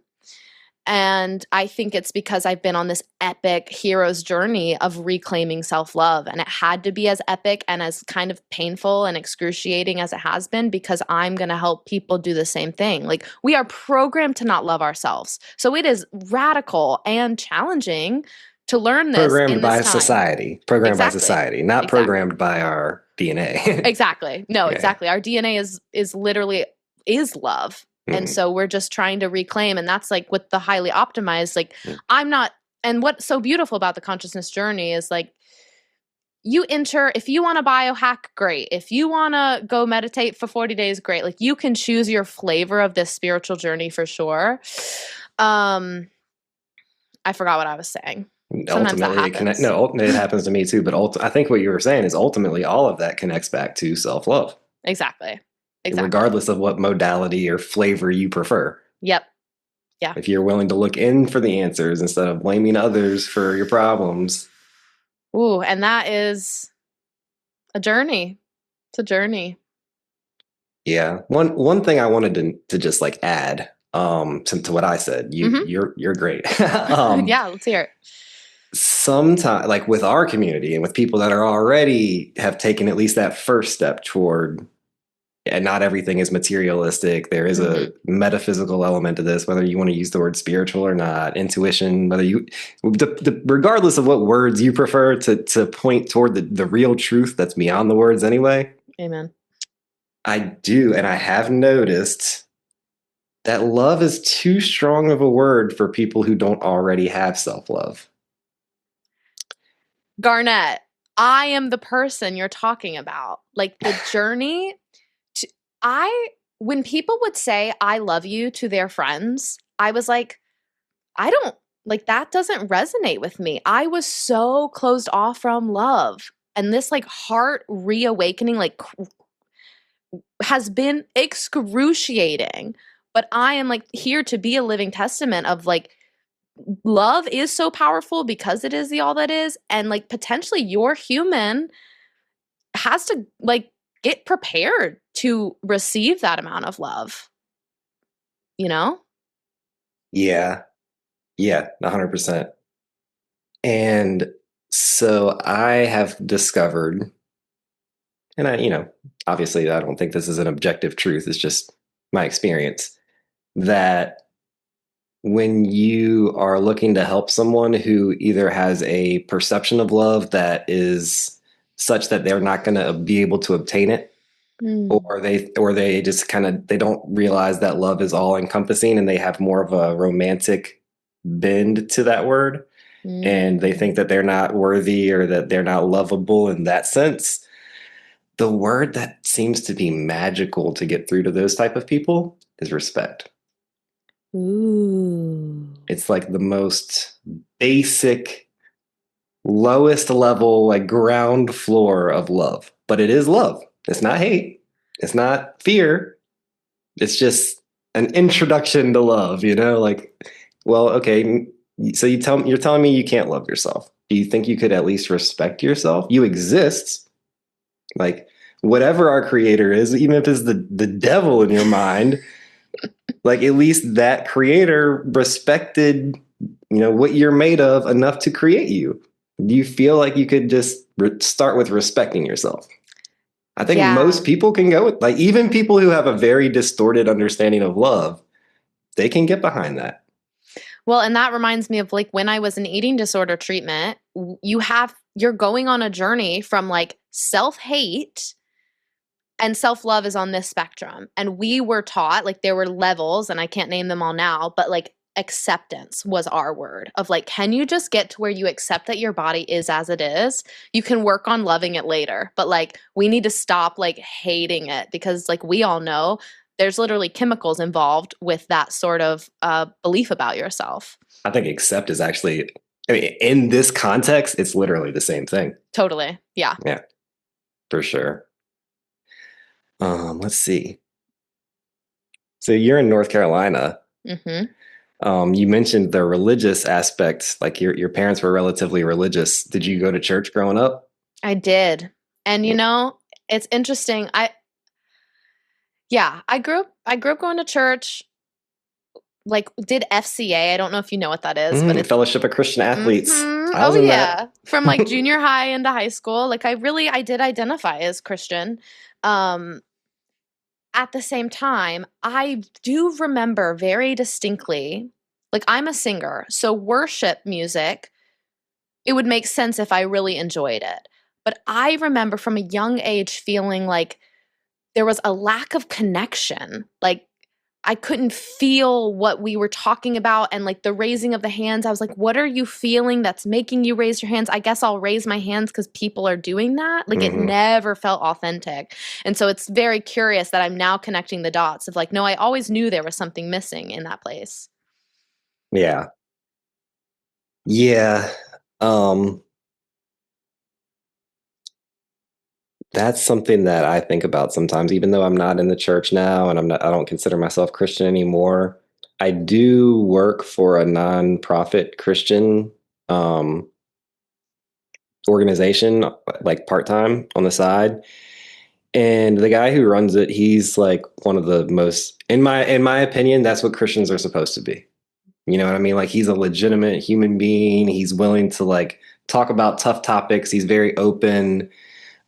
S2: And I think it's because I've been on this epic hero's journey of reclaiming self-love. And it had to be as epic and as kind of painful and excruciating as it has been, because I'm going to help people do the same thing. Like we are programmed to not love ourselves. So it is radical and challenging to learn this in
S1: Programmed
S2: this
S1: by
S2: time.
S1: society. Programmed by
S2: Exactly.
S1: society, not
S2: Exactly.
S1: programmed by our DNA.
S2: Exactly. No,
S1: Yeah.
S2: exactly. Our DNA is literally is love. And
S1: Mm,
S2: so we're just trying to reclaim, and that's like with the highly optimized, like
S1: mm.
S2: I'm not, and what's so beautiful about the consciousness journey is like you enter, if you want to biohack, great. If you want to go meditate for 40 days, great. Like you can choose your flavor of this spiritual journey for sure. I forgot what I was saying. Sometimes that
S1: Ultimately, it connect.
S2: happens.
S1: No, it happens to me too. But I think what you were saying is ultimately all of that connects back to self-love,
S2: Exactly. Exactly.
S1: regardless of what modality or flavor you prefer.
S2: Yep. Yeah.
S1: If you're willing to look in for the answers instead of blaming others for your problems.
S2: Ooh, and that is a journey. It's a journey.
S1: Yeah. One thing I wanted to just like add to what I said.
S2: Mhm.
S1: You're great.
S2: Yeah, let's hear it.
S1: Sometimes like with our community and with people that are already have taken at least that first step toward, and not everything is materialistic. There is a
S2: Mhm.
S1: metaphysical element to this, whether you want to use the word spiritual or not, intuition, whether you, regardless of what words you prefer to point toward the real truth that's beyond the words anyway.
S2: Amen.
S1: I do, and I have noticed that love is too strong of a word for people who don't already have self love.
S2: Garnett, I am the person you're talking about. Like the journey to, I when people would say I love you to their friends, I was like, I don't like that doesn't resonate with me. I was so closed off from love. And this like heart reawakening like has been excruciating. But I am like here to be a living testament of like love is so powerful because it is the all that is, and like potentially your human has to like get prepared to receive that amount of love, you know?
S1: Yeah, yeah, 100%. And so I have discovered, and obviously I don't think this is an objective truth, it's just my experience, that when you are looking to help someone who either has a perception of love that is such that they're not going to be able to obtain it,
S2: Mm.
S1: or they just kind of they don't realize that love is all encompassing and they have more of a romantic bend to that word, and they think that they're not worthy or that they're not lovable in that sense. The word that seems to be magical to get through to those type of people is respect.
S2: Ooh.
S1: It's like the most basic, lowest level, like ground floor of love. But it is love. It's not hate. It's not fear. It's just an introduction to love, you know? Like, well, okay, so you're telling me you can't love yourself. Do you think you could at least respect yourself? You exist. Like, whatever our creator is, even if it's the devil in your mind, like at least that creator respected, what you're made of enough to create you. Do you feel like you could just start with respecting yourself? I think
S2: Yeah.
S1: most people can go with, like, even people who have a very distorted understanding of love, they can get behind that.
S2: Well, and that reminds me of like when I was in eating disorder treatment, you're going on a journey from like self-hate, and self-love is on this spectrum. And we were taught, like there were levels, and I can't name them all now, but like acceptance was our word of like, can you just get to where you accept that your body is as it is? You can work on loving it later, but like we need to stop like hating it, because like we all know there's literally chemicals involved with that sort of belief about yourself.
S1: I think accept is actually, I mean, in this context, it's literally the same thing.
S2: Totally. Yeah.
S1: Yeah, for sure. Let's see. So you're in North Carolina. You mentioned the religious aspect, like your parents were relatively religious. Did you go to church growing up?
S2: I did. And it's interesting. I grew up going to church, like did FCA. I don't know if you know what that is, but it's
S1: Fellowship of Christian Athletes. I
S2: Oh
S1: was in
S2: yeah.
S1: that.
S2: From like junior high into high school. Like I did identify as Christian. Um at the same time, I do remember very distinctly, like I'm a singer, so worship music, it would make sense if I really enjoyed it. But I remember from a young age feeling like there was a lack of connection. Like I couldn't feel what we were talking about, and like the raising of the hands, I was like, what are you feeling that's making you raise your hands? I guess I'll raise my hands because people are doing that. Like it never felt authentic. And so it's very curious that I'm now connecting the dots of like, no, I always knew there was something missing in that place.
S1: Yeah. Yeah. Um, that's something that I think about sometimes, even though I'm not in the church now and I don't consider myself Christian anymore. I do work for a nonprofit Christian um, organization, like part-time on the side. And the guy who runs it, he's like one of the most, in my opinion, that's what Christians are supposed to be. You know what I mean? Like he's a legitimate human being. He's willing to like talk about tough topics. He's very open.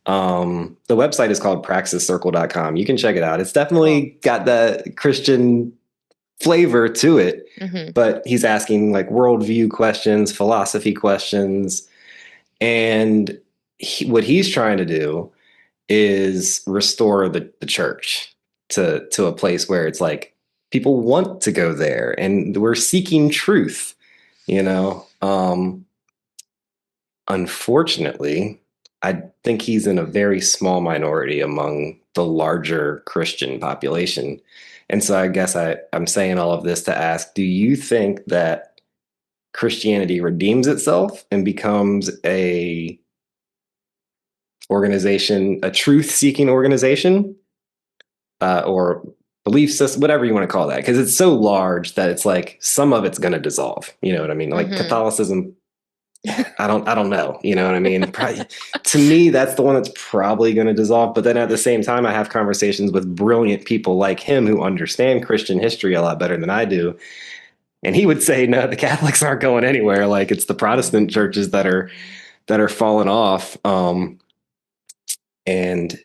S1: The website is called praxiscircle.com. You can check it out. It's definitely got that Christian flavor to it, but he's asking like worldview questions, philosophy questions. And what he's trying to do is restore the church to a place where it's like people want to go there and we're seeking truth, you know. Unfortunately, I think he's in a very small minority among the larger Christian population. And so I guess I'm saying all of this to ask, do you think that Christianity redeems itself and becomes a organization, a truth-seeking organization, or belief system, whatever you want to call that? Because it's so large that it's like some of it's going to dissolve. You know what I mean? Like Catholicism, I don't know. You know what I mean? Probably, to me, that's the one that's probably going to dissolve. But then at the same time, I have conversations with brilliant people like him who understand Christian history a lot better than I do. And he would say, no, the Catholics aren't going anywhere. Like it's the Protestant churches that are falling off. And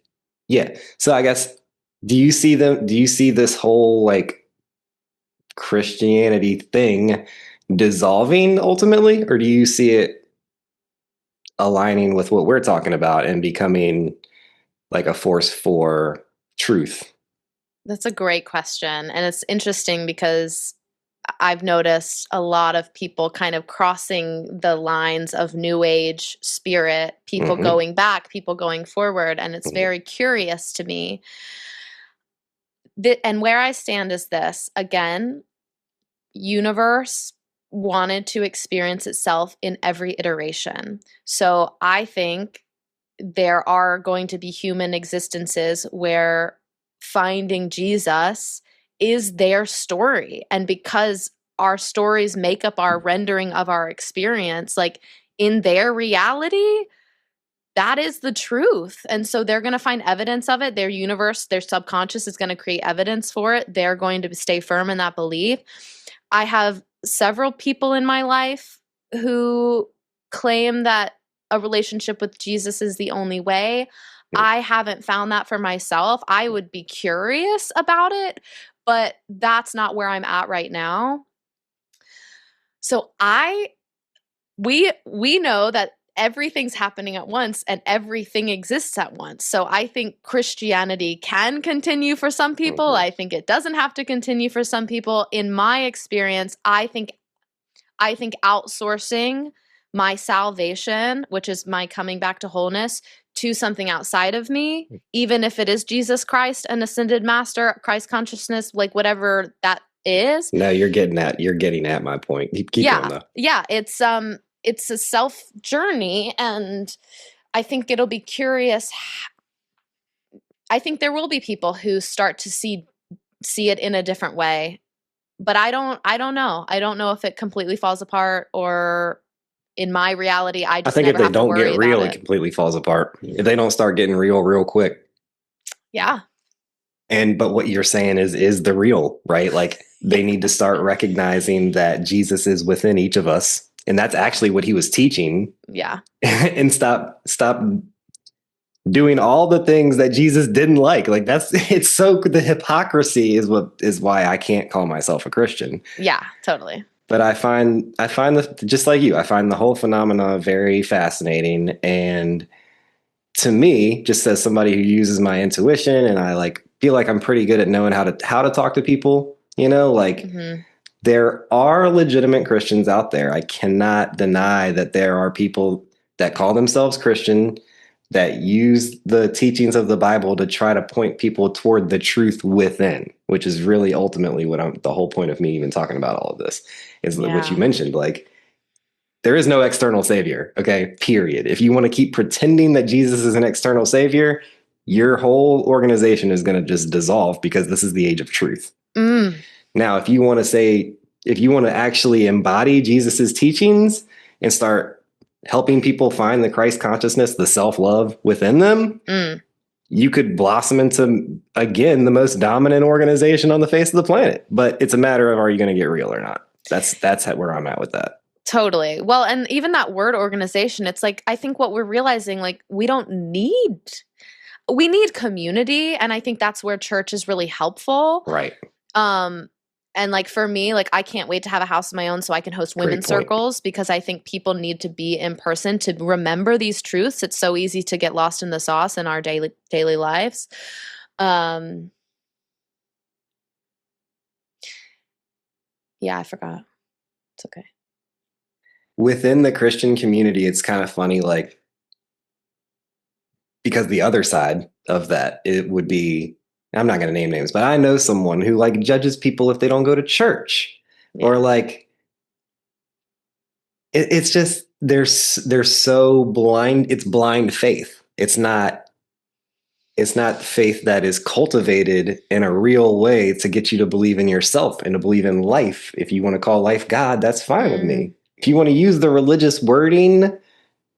S1: yeah, so I guess, do you see this whole like Christianity thing dissolving ultimately, or do you see it aligning with what we're talking about and becoming like a force for truth?
S2: That's a great question. And it's interesting because I've noticed a lot of people kind of crossing the lines of new age spirit, people
S1: Mm-hmm.
S2: going back, people going forward, and it's
S1: Mm-hmm.
S2: very curious to me. And where I stand is this, again, universe wanted to experience itself in every iteration. So I think there are going to be human existences where finding Jesus is their story. And because our stories make up our rendering of our experience, like in their reality, that is the truth. And so they're going to find evidence of it. Their universe, their subconscious is going to create evidence for it. They're going to stay firm in that belief. I have several people in my life who claim that a relationship with Jesus is the only way. I haven't found that for myself. I would be curious about it, but that's not where I'm at right now. So we know that everything's happening at once and everything exists at once. So I think Christianity can continue for some people.
S1: Mm-hmm.
S2: I think it doesn't have to continue for some people. In my experience, I think outsourcing my salvation, which is my coming back to wholeness, to something outside of me, even if it is Jesus Christ, an ascended master, Christ consciousness, like whatever that is.
S1: No, you're getting at my point. Keep going
S2: Yeah.
S1: though.
S2: Yeah. It's a self journey, and I think it'll be curious. I think there will be people who start to see it in a different way. But I don't know. I don't know if it completely falls apart, or in my reality, I
S1: I
S2: just
S1: think if
S2: never
S1: they
S2: have to
S1: don't
S2: worry
S1: get
S2: about
S1: real, it
S2: it.
S1: completely falls apart. If they don't start getting real, real quick.
S2: Yeah.
S1: But what you're saying is the real, right? Like they need to start recognizing that Jesus is within each of us. And that's actually what he was teaching.
S2: Yeah.
S1: And stop doing all the things that Jesus didn't like. Like it's so the hypocrisy is why I can't call myself a Christian.
S2: Yeah, totally.
S1: But I find just like you, I find the whole phenomena very fascinating. And to me, just as somebody who uses my intuition and I like feel like I'm pretty good at knowing how to talk to people, like
S2: Mm-hmm.
S1: there are legitimate Christians out there. I cannot deny that there are people that call themselves Christian that use the teachings of the Bible to try to point people toward the truth within, which is really ultimately the whole point of me even talking about all of this is what you
S2: Yeah.
S1: mentioned. Like there is no external savior. Okay. Period. If you want to keep pretending that Jesus is an external savior, your whole organization is going to just dissolve because this is the age of truth.
S2: Mm.
S1: Now, if you want to actually embody Jesus's teachings and start helping people find the Christ consciousness, the self-love within them, you could blossom into, again, the most dominant organization on the face of the planet. But it's a matter of, are you going to get real or not? That's where I'm at with that.
S2: Totally. Well, and even that word organization, it's like, I think what we're realizing, like, we need community. And I think that's where church is really helpful.
S1: Right.
S2: And like for me, like I can't wait to have a house of my own so I can host women's circles, because I think people need to be in person to remember these truths. It's so easy to get lost in the sauce in our daily lives. Yeah, I forgot. It's okay.
S1: Within the Christian community, it's kind of funny, like, because the other side of that, it would be, I'm not going to name names, but I know someone who like judges people if they don't go to church.
S2: Yeah.
S1: Or like, it's just, they're so blind. It's blind faith. It's not faith that is cultivated in a real way to get you to believe in yourself and to believe in life. If you want to call life God, that's fine with me. If you want to use the religious wording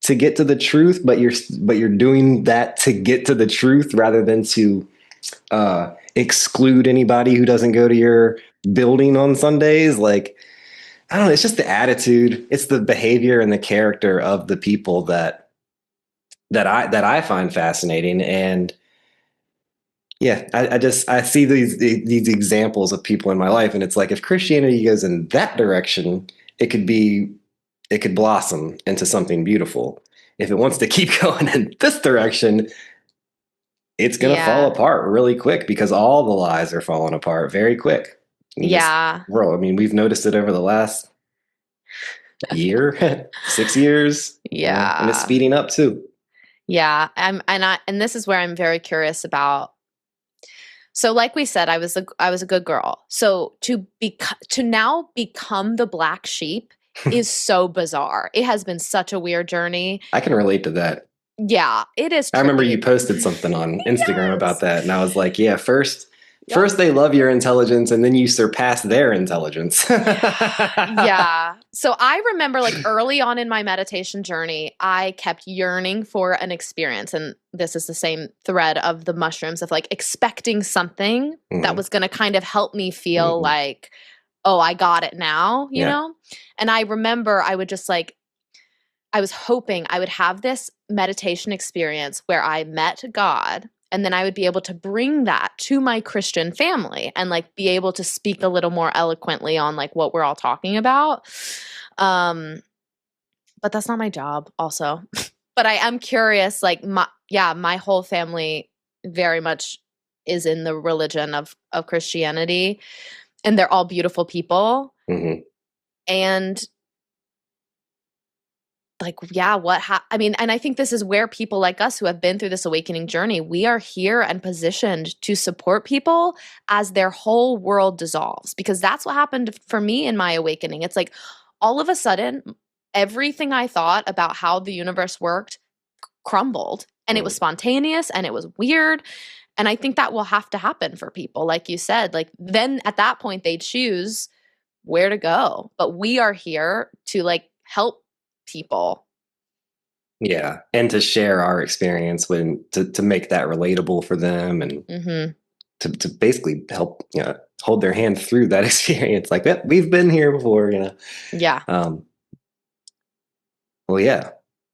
S1: to get to the truth, but you're doing that to get to the truth rather than to exclude anybody who doesn't go to your building on Sundays, like, I don't know, it's just the attitude, it's the behavior and the character of the people that I find fascinating. And yeah, I see these examples of people in my life, and it's like if Christianity goes in that direction, it could blossom into something beautiful. If it wants to keep going in this direction, it's going to fall apart really quick because all the lies are falling apart very quick. And just,
S2: Yeah.
S1: bro, I mean, we've noticed it over the last year, 6 years, and it's
S2: Yeah.
S1: speeding up too.
S2: Yeah. And this is where I'm very curious about. So like we said, I was a good girl. So to now become the black sheep is so bizarre. It has been such a weird journey.
S1: I can relate to that.
S2: Yeah, it is
S1: I remember you
S2: trippy.
S1: posted something on Instagram about
S2: Yes.
S1: that, and I was like, yeah,
S2: Yep.
S1: first they love your intelligence, and then you surpass their intelligence.
S2: Yeah. So I remember like early on in my meditation journey, I kept yearning for an experience. And this is the same thread of the mushrooms of like expecting something that
S1: Mhm,
S2: was going to kind of help me feel
S1: mhm.
S2: like, oh, I got it now, you
S1: Yeah.
S2: know? And I remember I would just like, I was hoping I would have this meditation experience where I met God and then I would be able to bring that to my Christian family and like be able to speak a little more eloquently on like what we're all talking about. Um but that's not my job also. But I am curious like my whole family very much is in the religion of Christianity and they're all beautiful people
S1: Mhm.
S2: and like yeah I mean and I think this is where people like us who have been through this awakening journey we are here and positioned to support people as their whole world dissolves because that's what happened for me in my awakening. It's like all of a sudden everything I thought about how the universe worked crumbled and it was
S1: Mhm.
S2: spontaneous and it was weird and I think that will have to happen for people like you said like then at that point they choose where to go but we are here to like help people.
S1: Yeah, and to share our experience when to make that relatable for them, and
S2: Mhm.
S1: to basically help hold their hand through that experience. Like, yep, we've been here before.
S2: Yeah.
S1: Um, well, yeah,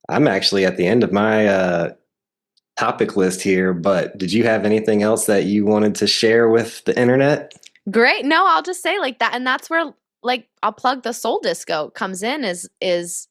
S1: I'm actually at the end of my topic list here, but did you have anything else that you wanted to share with the internet?
S2: Great. No, I'll just say like that and that's where like I'll plug the soul disco comes in is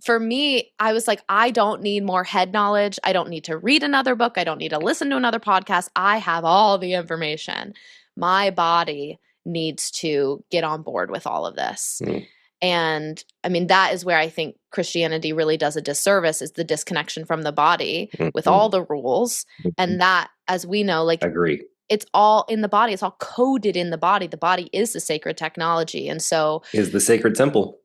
S2: for me, I was like, I don't need more head knowledge. I don't need to read another book. I don't need to listen to another podcast. I have all the information. My body needs to get on board with all of this.
S1: Mm,
S2: And I mean, that is where I think Christianity really does a disservice is the disconnection from the body
S1: mm,
S2: with all
S1: mm.
S2: the rules.
S1: Mhm.
S2: And that, as we know, like
S1: Agree.
S2: it's all in the body. It's all coded in the body. The body is the sacred technology. And
S1: Is the sacred temple.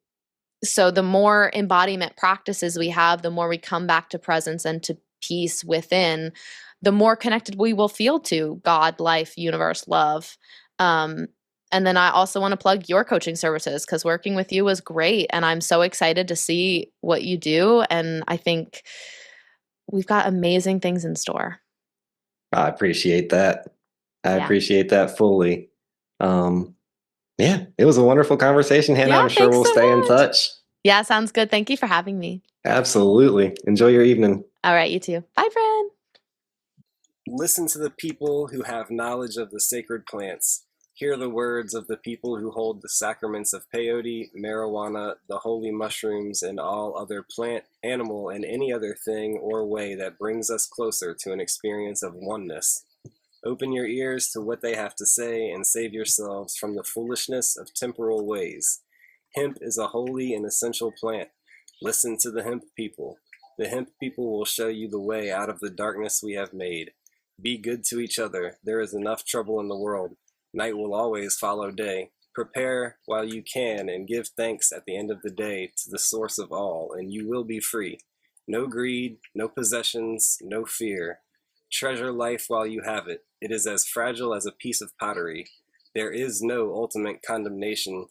S2: so the more embodiment practices we have, the more we come back to presence and to peace within, the more connected we will feel to God, life, universe, love. Um, and then I also want to plug your coaching services because working with you was great. And I'm so excited to see what you do. And I think we've got amazing things in store.
S1: I appreciate that. I
S2: Yeah.
S1: appreciate that fully. Um, yeah, it was a wonderful conversation, Hannah.
S2: Yeah.
S1: I'm sure
S2: Thanks
S1: we'll
S2: so
S1: stay in
S2: much.
S1: touch.
S2: Yeah. Sounds good. Thank you for having me.
S1: Absolutely. Enjoy your evening.
S2: All right. You too. Bye, friend.
S3: Listen to the people who have knowledge of the sacred plants. Hear the words of the people who hold the sacraments of peyote, marijuana, the holy mushrooms, and all other plant, animal, and any other thing or way that brings us closer to an experience of oneness. Open your ears to what they have to say and save yourselves from the foolishness of temporal ways. Hemp is a holy and essential plant. Listen to the hemp people. The hemp people will show you the way out of the darkness we have made. Be good to each other. There is enough trouble in the world. Night will always follow day. Prepare while you can and give thanks at the end of the day to the source of all, and you will be free. No greed, no possessions, no fear. Treasure life while you have it. It is as fragile as a piece of pottery. There is no ultimate condemnation.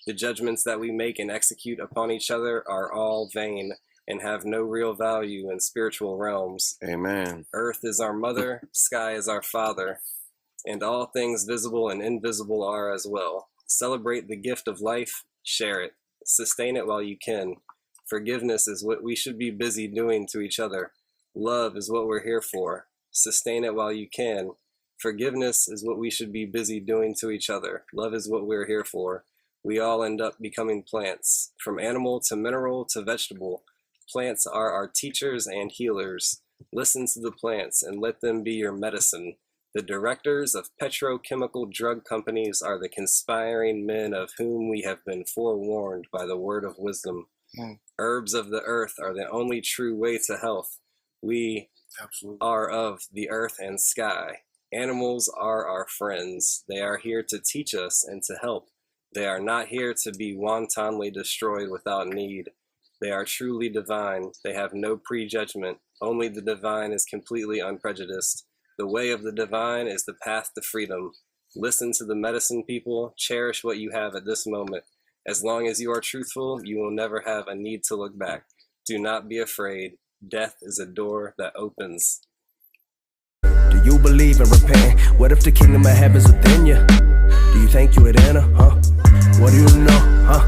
S3: The judgments that we make and execute upon each other are all vain and have no real value in spiritual realms.
S4: Amen.
S3: Earth is our mother, sky is our father, and all things visible and invisible are as well. Celebrate the gift of life, share it, sustain it while you can. Forgiveness is what we should be busy doing to each other. Love is what we're here for. Sustain it while you can. Forgiveness is what we should be busy doing to each other. Love is what we're here for. We all end up becoming plants. From animal to mineral to vegetable, plants are our teachers and healers. Listen to the plants and let them be your medicine. The directors of petrochemical drug companies are the conspiring men of whom we have been forewarned by the word of wisdom. Herbs of the earth are the only true way to health. We are of the earth and sky. Animals are our friends. They are here to teach us and to help. They are not here to be wantonly destroyed without need. They are truly divine. They have no prejudgment. Only the divine is completely unprejudiced. The way of the divine is the path to freedom. Listen to the medicine people. Cherish what you have at this moment. As long as you are truthful, you will never have a need to look back. Do not be afraid. Death is a door that opens.
S4: Do you believe in repenting? What if the kingdom of heaven's within you? Do you think you would enter, huh? What do you know, huh?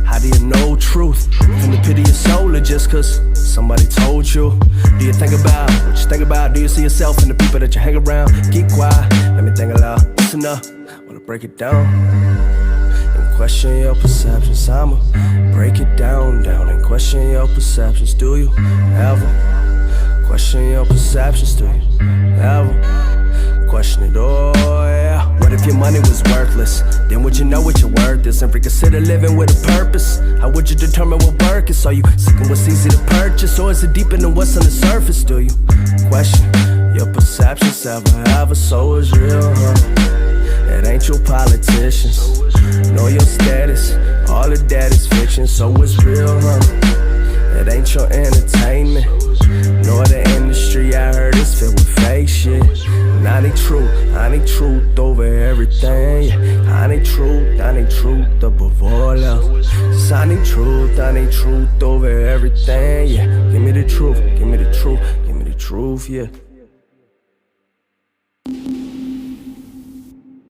S4: How do you know truth? From the pit of your soul or just cause somebody told you? Do you think about what you think about? Do you see yourself in the people that you hang around? Keep quiet, let me think aloud. Listen up, wanna break it down. Question your perceptions, I'ma break it down and question your perceptions. Do you ever question your perceptions? Do you ever question it all? Yeah. What if your money was worthless? Then would you know what your worth is and reconsider living with a purpose? How would you determine what work is? Are you seeking what's easy to purchase, or is it deeper than what's on the surface? Do you question your perceptions? Ever so is real, huh? It ain't your politicians, nor your status. All of that is fiction, so it's real, huh? It ain't your entertainment, nor the industry. I heard it's filled with fake shit. I need truth over everything. Yeah. I need truth above all else. Just I need truth over everything. Yeah, give me the truth, give me the truth, give me the truth, yeah.